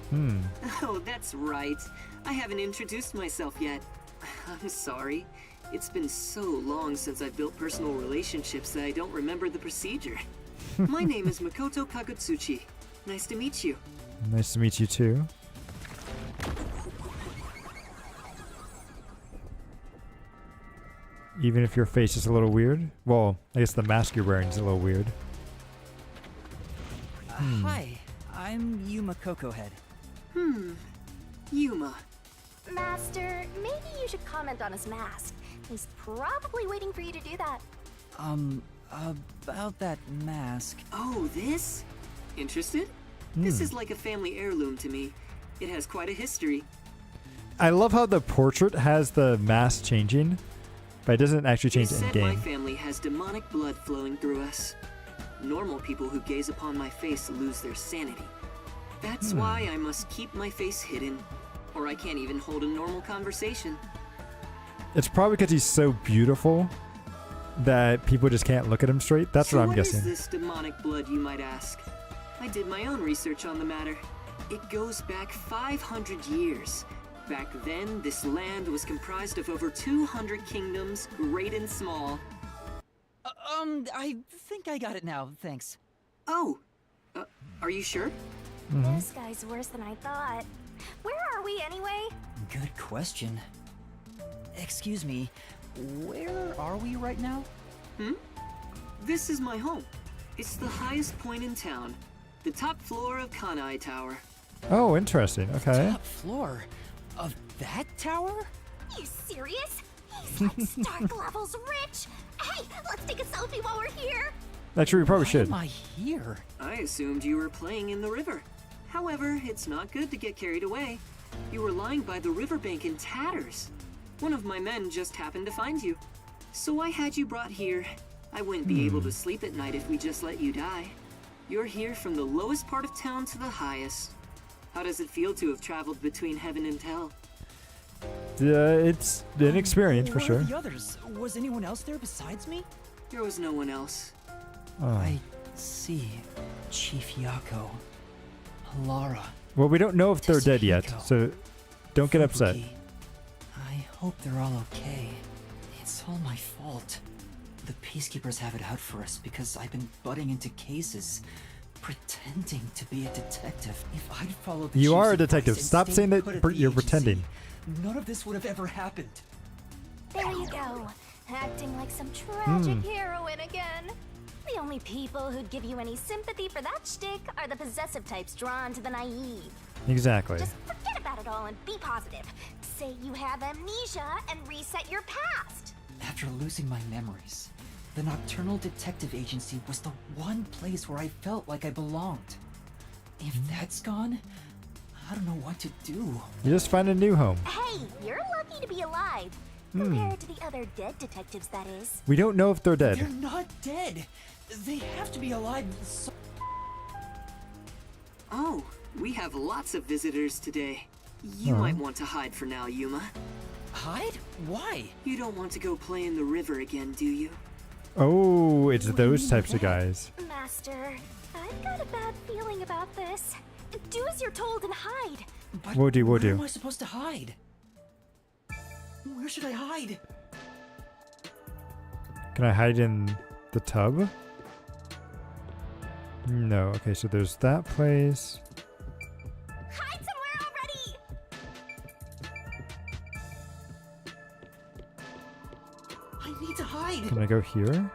Oh, that's right. I haven't introduced myself yet. I'm sorry. It's been so long since I've built personal relationships that I don't remember the procedure. My name is Makoto Kagutsuchi. Nice to meet you. Nice to meet you too. Even if your face is a little weird? Well, I guess the mask you're wearing is a little weird. Hi, I'm Yuma Cocohead. Yuma. Master, maybe you should comment on his mask. He's probably waiting for you to do that. About that mask. Oh, this? Interested? This is like a family heirloom to me. It has quite a history. I love how the portrait has the mask changing, but it doesn't actually change They it in said my game. family has demonic blood flowing through us. Normal people who gaze upon my face lose their sanity. That's why I must keep my face hidden, or I can't even hold a normal conversation. It's probably because he's so beautiful that people just can't look at him straight. That's So what I'm what guessing. is this demonic blood, you might ask? I did my own research on the matter. It goes back 500 years. Back then, this land was comprised of over 200 kingdoms, great and small. I think I got it now, thanks. Oh, are you sure? This guy's worse than I thought. Where are we anyway? Good question. Excuse me, where are we right now? This is my home. It's the highest point in town. The top floor of Kanai Tower. Oh, interesting. Okay. Top floor of that tower? You serious? He's like Stark levels rich. Hey, let's take a selfie while we're here. Actually, we probably Why should. am I here? I assumed you were playing in the river. However, it's not good to get carried away. You were lying by the riverbank in tatters. One of my men just happened to find you. So I had you brought here. I wouldn't be able to sleep at night if we just let you die. You're here from the lowest part of town to the highest. How does it feel to have traveled between heaven and hell? It's an experience for Where sure. are the others? Was anyone else there besides me? There was no one else. Oh. I see. Chief Yako. Lara. Well, we don't know if they're dead yet, Tetsuhiko. so don't get upset. Fubuki. I hope they're all okay. It's all my fault. The peacekeepers have it out for us because I've been butting into cases, pretending to be a detective. If I'd followed the You are a chief's detective. advice and Stop stayed saying that put at the you're agency, pretending. none of this would have ever happened. There you go. Acting like some tragic heroine again. The only people who'd give you any sympathy for that shtick are the possessive types drawn to the naive. Exactly. Just forget about it all and be positive. Say you have amnesia and reset your past. After losing my memories, the Nocturnal Detective Agency was the one place where I felt like I belonged. If that's gone, I don't know what to do. You just find a new home. Hey, you're lucky to be alive. Compared to the other dead detectives, that is. We don't know if they're dead. They're not dead. They have to be alive. Oh, we have lots of visitors today. You might want to hide for now, Yuma. Hide? Why? You don't want to go play in the river again, do you? Oh, it's those types of guys. Master, I've got a bad feeling about this. Do as you're told and hide. But Will do. where am I supposed to hide? Where should I hide? Can I hide in the tub? No. Okay, so there's that place. Hide somewhere already! I need to hide. Can I go here?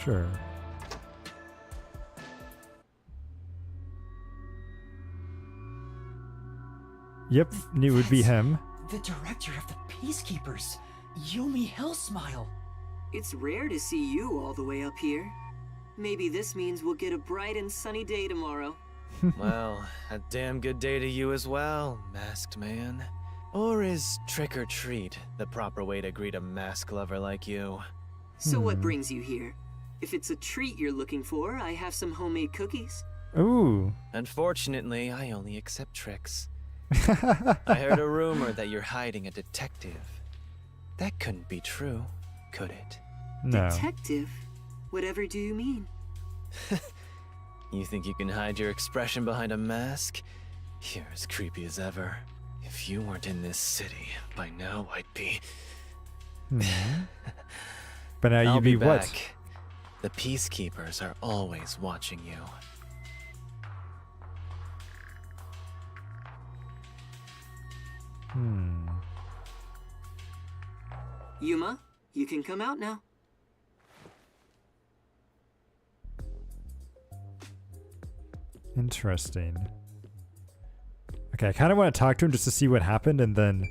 Sure. Yep, it would be him. The director of the Peacekeepers, Yumi Hellsmile. It's rare to see you all the way up here. Maybe this means we'll get a bright and sunny day tomorrow. Well, a damn good day to you as well, masked man. Or is trick or treat the proper way to greet a mask lover like you? So what brings you here? If it's a treat you're looking for, I have some homemade cookies. Ooh. Unfortunately, I only accept tricks. I heard a rumor that you're hiding a detective. That couldn't be true, could it? No. Detective? Whatever do you mean? You think you can hide your expression behind a mask? You're as creepy as ever. If you weren't in this city, by now I'd be... But now I'll you'd be what? back. The Peacekeepers are always watching you. Yuma, you can come out now. Interesting. Okay, I kind of want to talk to him just to see what happened, and then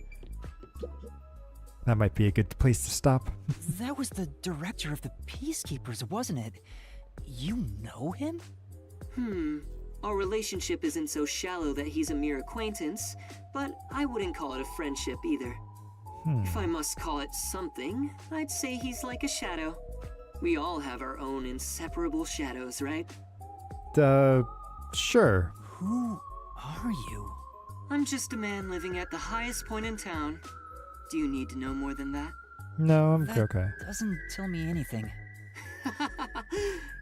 that might be a good place to stop. That was the director of the Peacekeepers, wasn't it? You know him? Our relationship isn't so shallow that he's a mere acquaintance, but I wouldn't call it a friendship either. If I must call it something, I'd say he's like a shadow. We all have our own inseparable shadows, right? Sure. Who are you? I'm just a man living at the highest point in town. Do you need to know more than that? No, I'm That okay. doesn't tell me anything.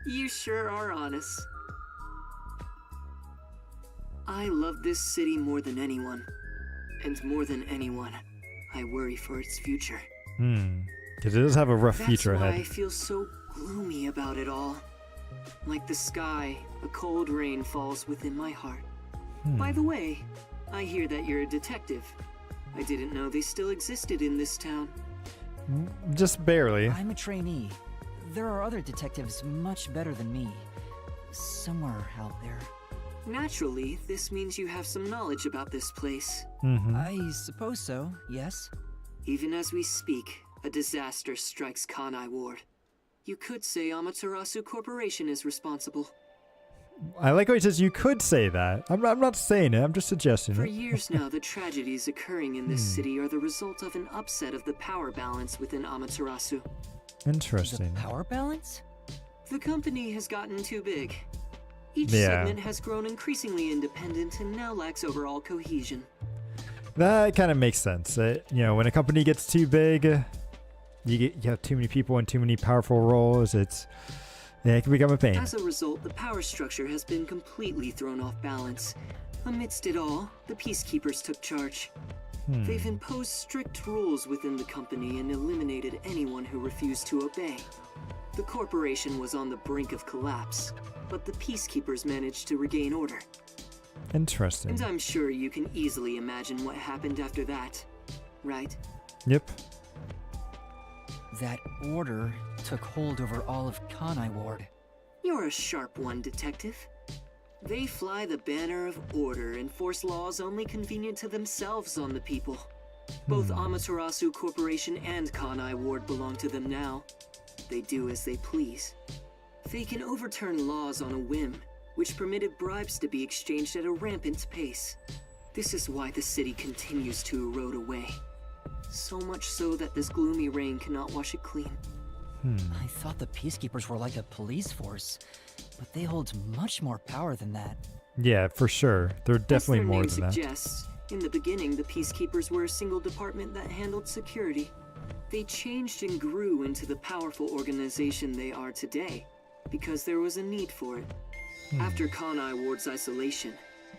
You sure are honest. I love this city more than anyone. And more than anyone, I worry for its future. Because it does have a rough That's future why ahead. I feel so gloomy about it all. Like the sky, a cold rain falls within my heart. By the way, I hear that you're a detective. I didn't know they still existed in this town. Just barely. I'm a trainee. There are other detectives much better than me. Somewhere out there. Naturally, this means you have some knowledge about this place. I suppose so, yes. Even as we speak, a disaster strikes Kanai Ward. You could say Amaterasu Corporation is responsible. I like how he says you could say that. I'm not saying it. I'm just suggesting For it. years now, the tragedies occurring in this city are the result of an upset of the power balance within Amaterasu. Interesting. The power balance? The company has gotten too big. Each Yeah. segment has grown increasingly independent and now lacks overall cohesion. That kind of makes sense. When a company gets too big, you have too many people in too many powerful roles. It can become a pain. As a result, the power structure has been completely thrown off balance. Amidst it all, the Peacekeepers took charge. They've imposed strict rules within the company and eliminated anyone who refused to obey. The corporation was on the brink of collapse, but the peacekeepers managed to regain order. Interesting. And I'm sure you can easily imagine what happened after that, right? Yep. That order took hold over all of Kanai Ward. You're a sharp one, Detective. They fly the banner of order and force laws only convenient to themselves on the people. Both Amaterasu Corporation and Kanai Ward belong to them now. They do as they please. They can overturn laws on a whim, which permitted bribes to be exchanged at a rampant pace. This is why the city continues to erode away. So much so that this gloomy rain cannot wash it clean. I thought the Peacekeepers were like a police force, but they hold much more power than that. Yeah, for sure. They're definitely more than that. As their name suggests, in the beginning, the Peacekeepers were a single department that handled security. They changed and grew into the powerful organization they are today, because there was a need for it. After Kanai Ward's isolation,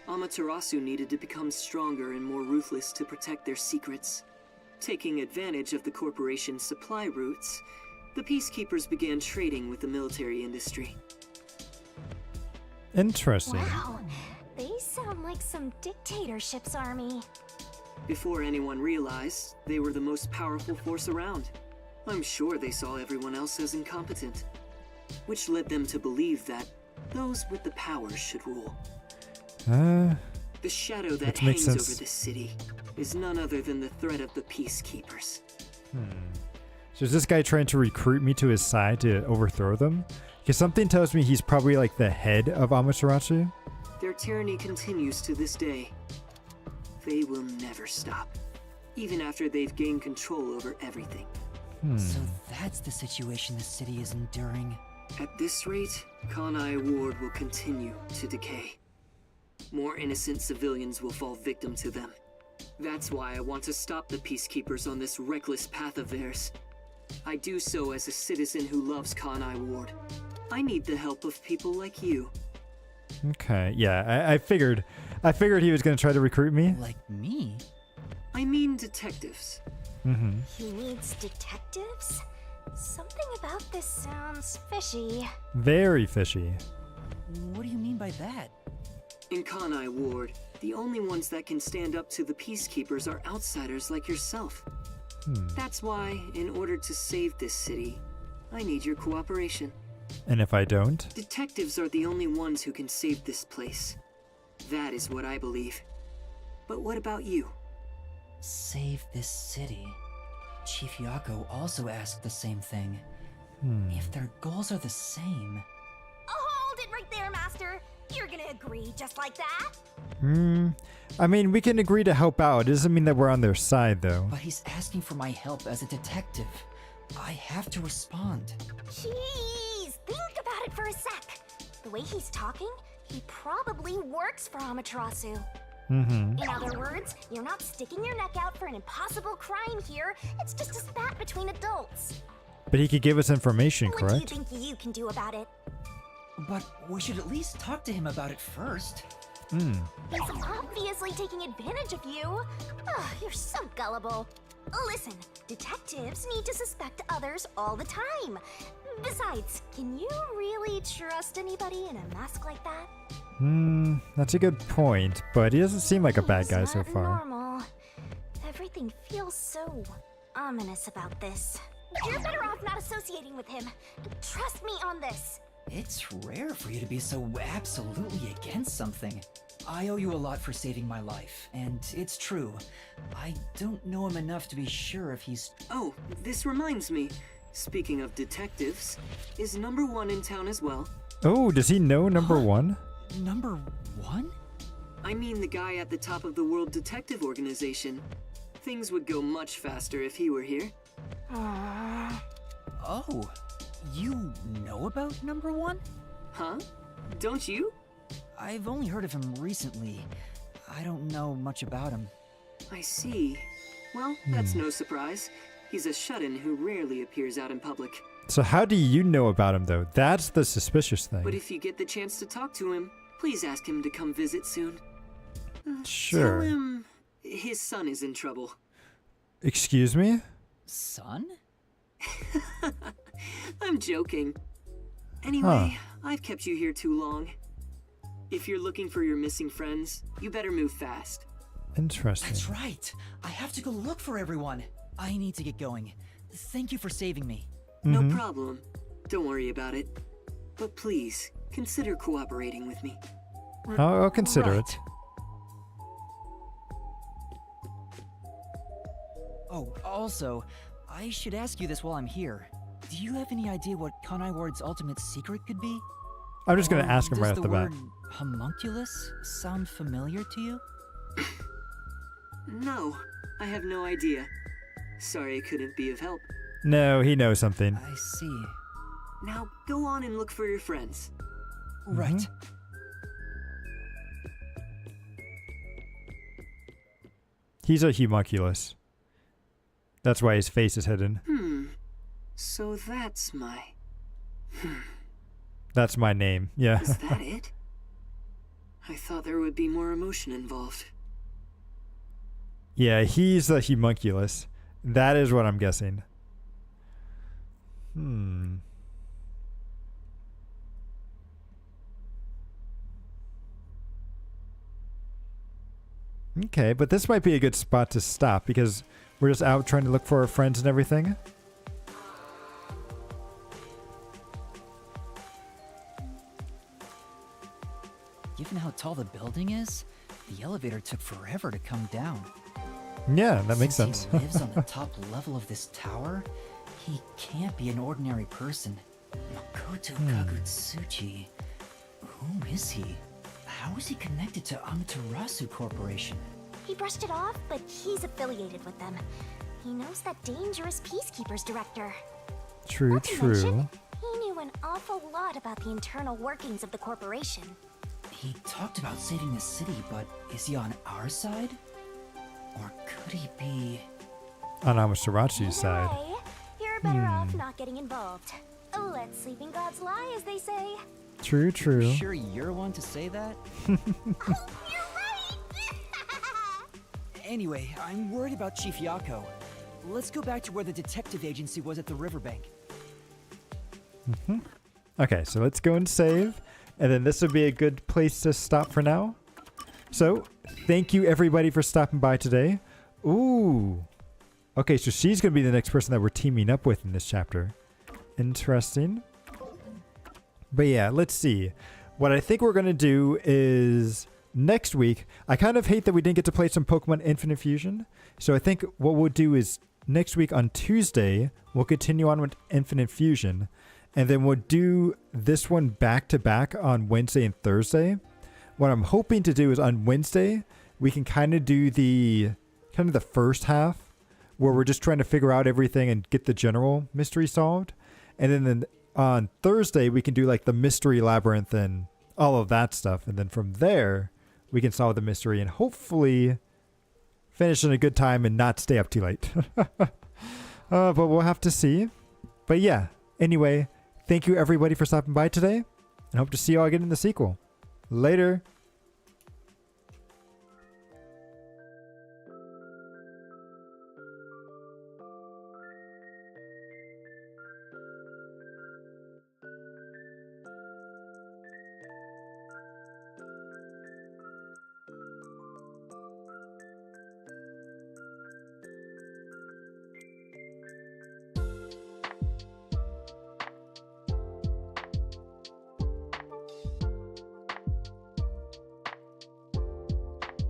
Amaterasu needed to become stronger and more ruthless to protect their secrets. Taking advantage of the corporation's supply routes, the Peacekeepers began trading with the military industry. Interesting. Wow, they sound like some dictatorship's army. Before anyone realized, they were the most powerful force around. I'm sure they saw everyone else as incompetent, which led them to believe that those with the power should rule. The shadow that hangs over this city is none other than the threat of the Peacekeepers. So is this guy trying to recruit me to his side to overthrow them? Because something tells me he's probably like the head of Amaterasu. Their tyranny continues to this day. They will never stop, even after they've gained control over everything. So that's the situation the city is enduring. At this rate, Kanai Ward will continue to decay. More innocent civilians will fall victim to them. That's why I want to stop the Peacekeepers on this reckless path of theirs. I do so as a citizen who loves Kanai Ward. I need the help of people like you. Okay, yeah, I figured he was gonna try to recruit me. Like me? I mean detectives. He needs detectives? Something about this sounds fishy. Very fishy. What do you mean by that? In Kanai Ward, the only ones that can stand up to the Peacekeepers are outsiders like yourself. That's why, in order to save this city, I need your cooperation. And if I don't? Detectives are the only ones who can save this place. That is what I believe. But what about you? Save this city. Chief Yako also asked the same thing. If their goals are the same... Hold it right there, Master! You're gonna agree just like that? I mean, we can agree to help out. It doesn't mean that we're on their side, though. But he's asking for my help as a detective. I have to respond. Jeez, think about it for a sec. The way he's talking, he probably works for Amaterasu. In other words, you're not sticking your neck out for an impossible crime here. It's just a spat between adults. But he could give us information, What correct? do you think you can do about it? But we should at least talk to him about it first. He's obviously taking advantage of you. You're so gullible. Listen, detectives need to suspect others all the time. Besides, can you really trust anybody in a mask like that? That's a good point, but he doesn't seem like a bad He's guy so not far. Normal. Everything feels so ominous about this. You're better off not associating with him. Trust me on this. It's rare for you to be so absolutely against something. I owe you a lot for saving my life, and it's true. I don't know him enough to be sure if he's... Oh, this reminds me. Speaking of detectives, is number 1 in town as well? Oh, does he know number one? Number 1? I mean the guy at the top of the World Detective Organization. Things would go much faster if he were here. Oh, you know about number 1? Huh? Don't you? I've only heard of him recently. I don't know much about him. I see. Well, that's no surprise. He's a shut-in who rarely appears out in public. So how do you know about him, though? That's the suspicious thing. But if you get the chance to talk to him, please ask him to come visit soon. Sure. Tell him His son is in trouble. Excuse me? Son? I'm joking. Anyway, I've kept you here too long. If you're looking for your missing friends, you better move fast. Interesting. That's right. I have to go look for everyone. I need to get going. Thank you for saving me. No problem. Don't worry about it. But please, consider cooperating with me. I'll consider Right. it. Oh, also, I should ask you this while I'm here. Do you have any idea what Kanai Ward's ultimate secret could be? I'm just going to Or ask him right does off the bat. word homunculus sound familiar to you? No, I have no idea. Sorry I couldn't be of help. No, he knows something. I see. Now go on and look for your friends. Right. He's a homunculus. That's why his face is hidden. So that's my... That's my name. Yeah. Is that it? I thought there would be more emotion involved. Yeah, he's the homunculus. That is what I'm guessing. Okay, but this might be a good spot to stop because we're just out trying to look for our friends and everything. Given how tall the building is, the elevator took forever to come down. Yeah, that makes Since sense. he lives on the top level of this tower, he can't be an ordinary person. Makoto Kagutsuchi. Who is he? How is he connected to Amaterasu Corporation? He brushed it off, but he's affiliated with them. He knows that dangerous Peacekeepers director. True, Not to mention, true. he knew an awful lot about the internal workings of the corporation. He talked about saving the city, but is he on our side? Or could he be... On Amaterasu's side. Either way, you're better off not getting involved. Let sleeping gods lie, as they say. True, true. Sure you're one to say that? Oh, you're right! Anyway, I'm worried about Chief Yako. Let's go back to where the detective agency was at the riverbank. Okay, so let's go and save. And then this would be a good place to stop for now. So, thank you everybody for stopping by today. Ooh. Okay, so she's going to be the next person that we're teaming up with in this chapter. Interesting. But yeah, let's see. What I think we're going to do is next week, I kind of hate that we didn't get to play some Pokemon Infinite Fusion. So I think what we'll do is next week on Tuesday, we'll continue on with Infinite Fusion. And then we'll do this one back to back on Wednesday and Thursday. What I'm hoping to do is on Wednesday, we can kind of do the first half where we're just trying to figure out everything and get the general mystery solved. And then on Thursday, we can do like the mystery labyrinth and all of that stuff. And then from there, we can solve the mystery and hopefully finish in a good time and not stay up too late. But we'll have to see. But yeah, anyway, thank you everybody for stopping by today and hope to see you all again in the sequel. Later.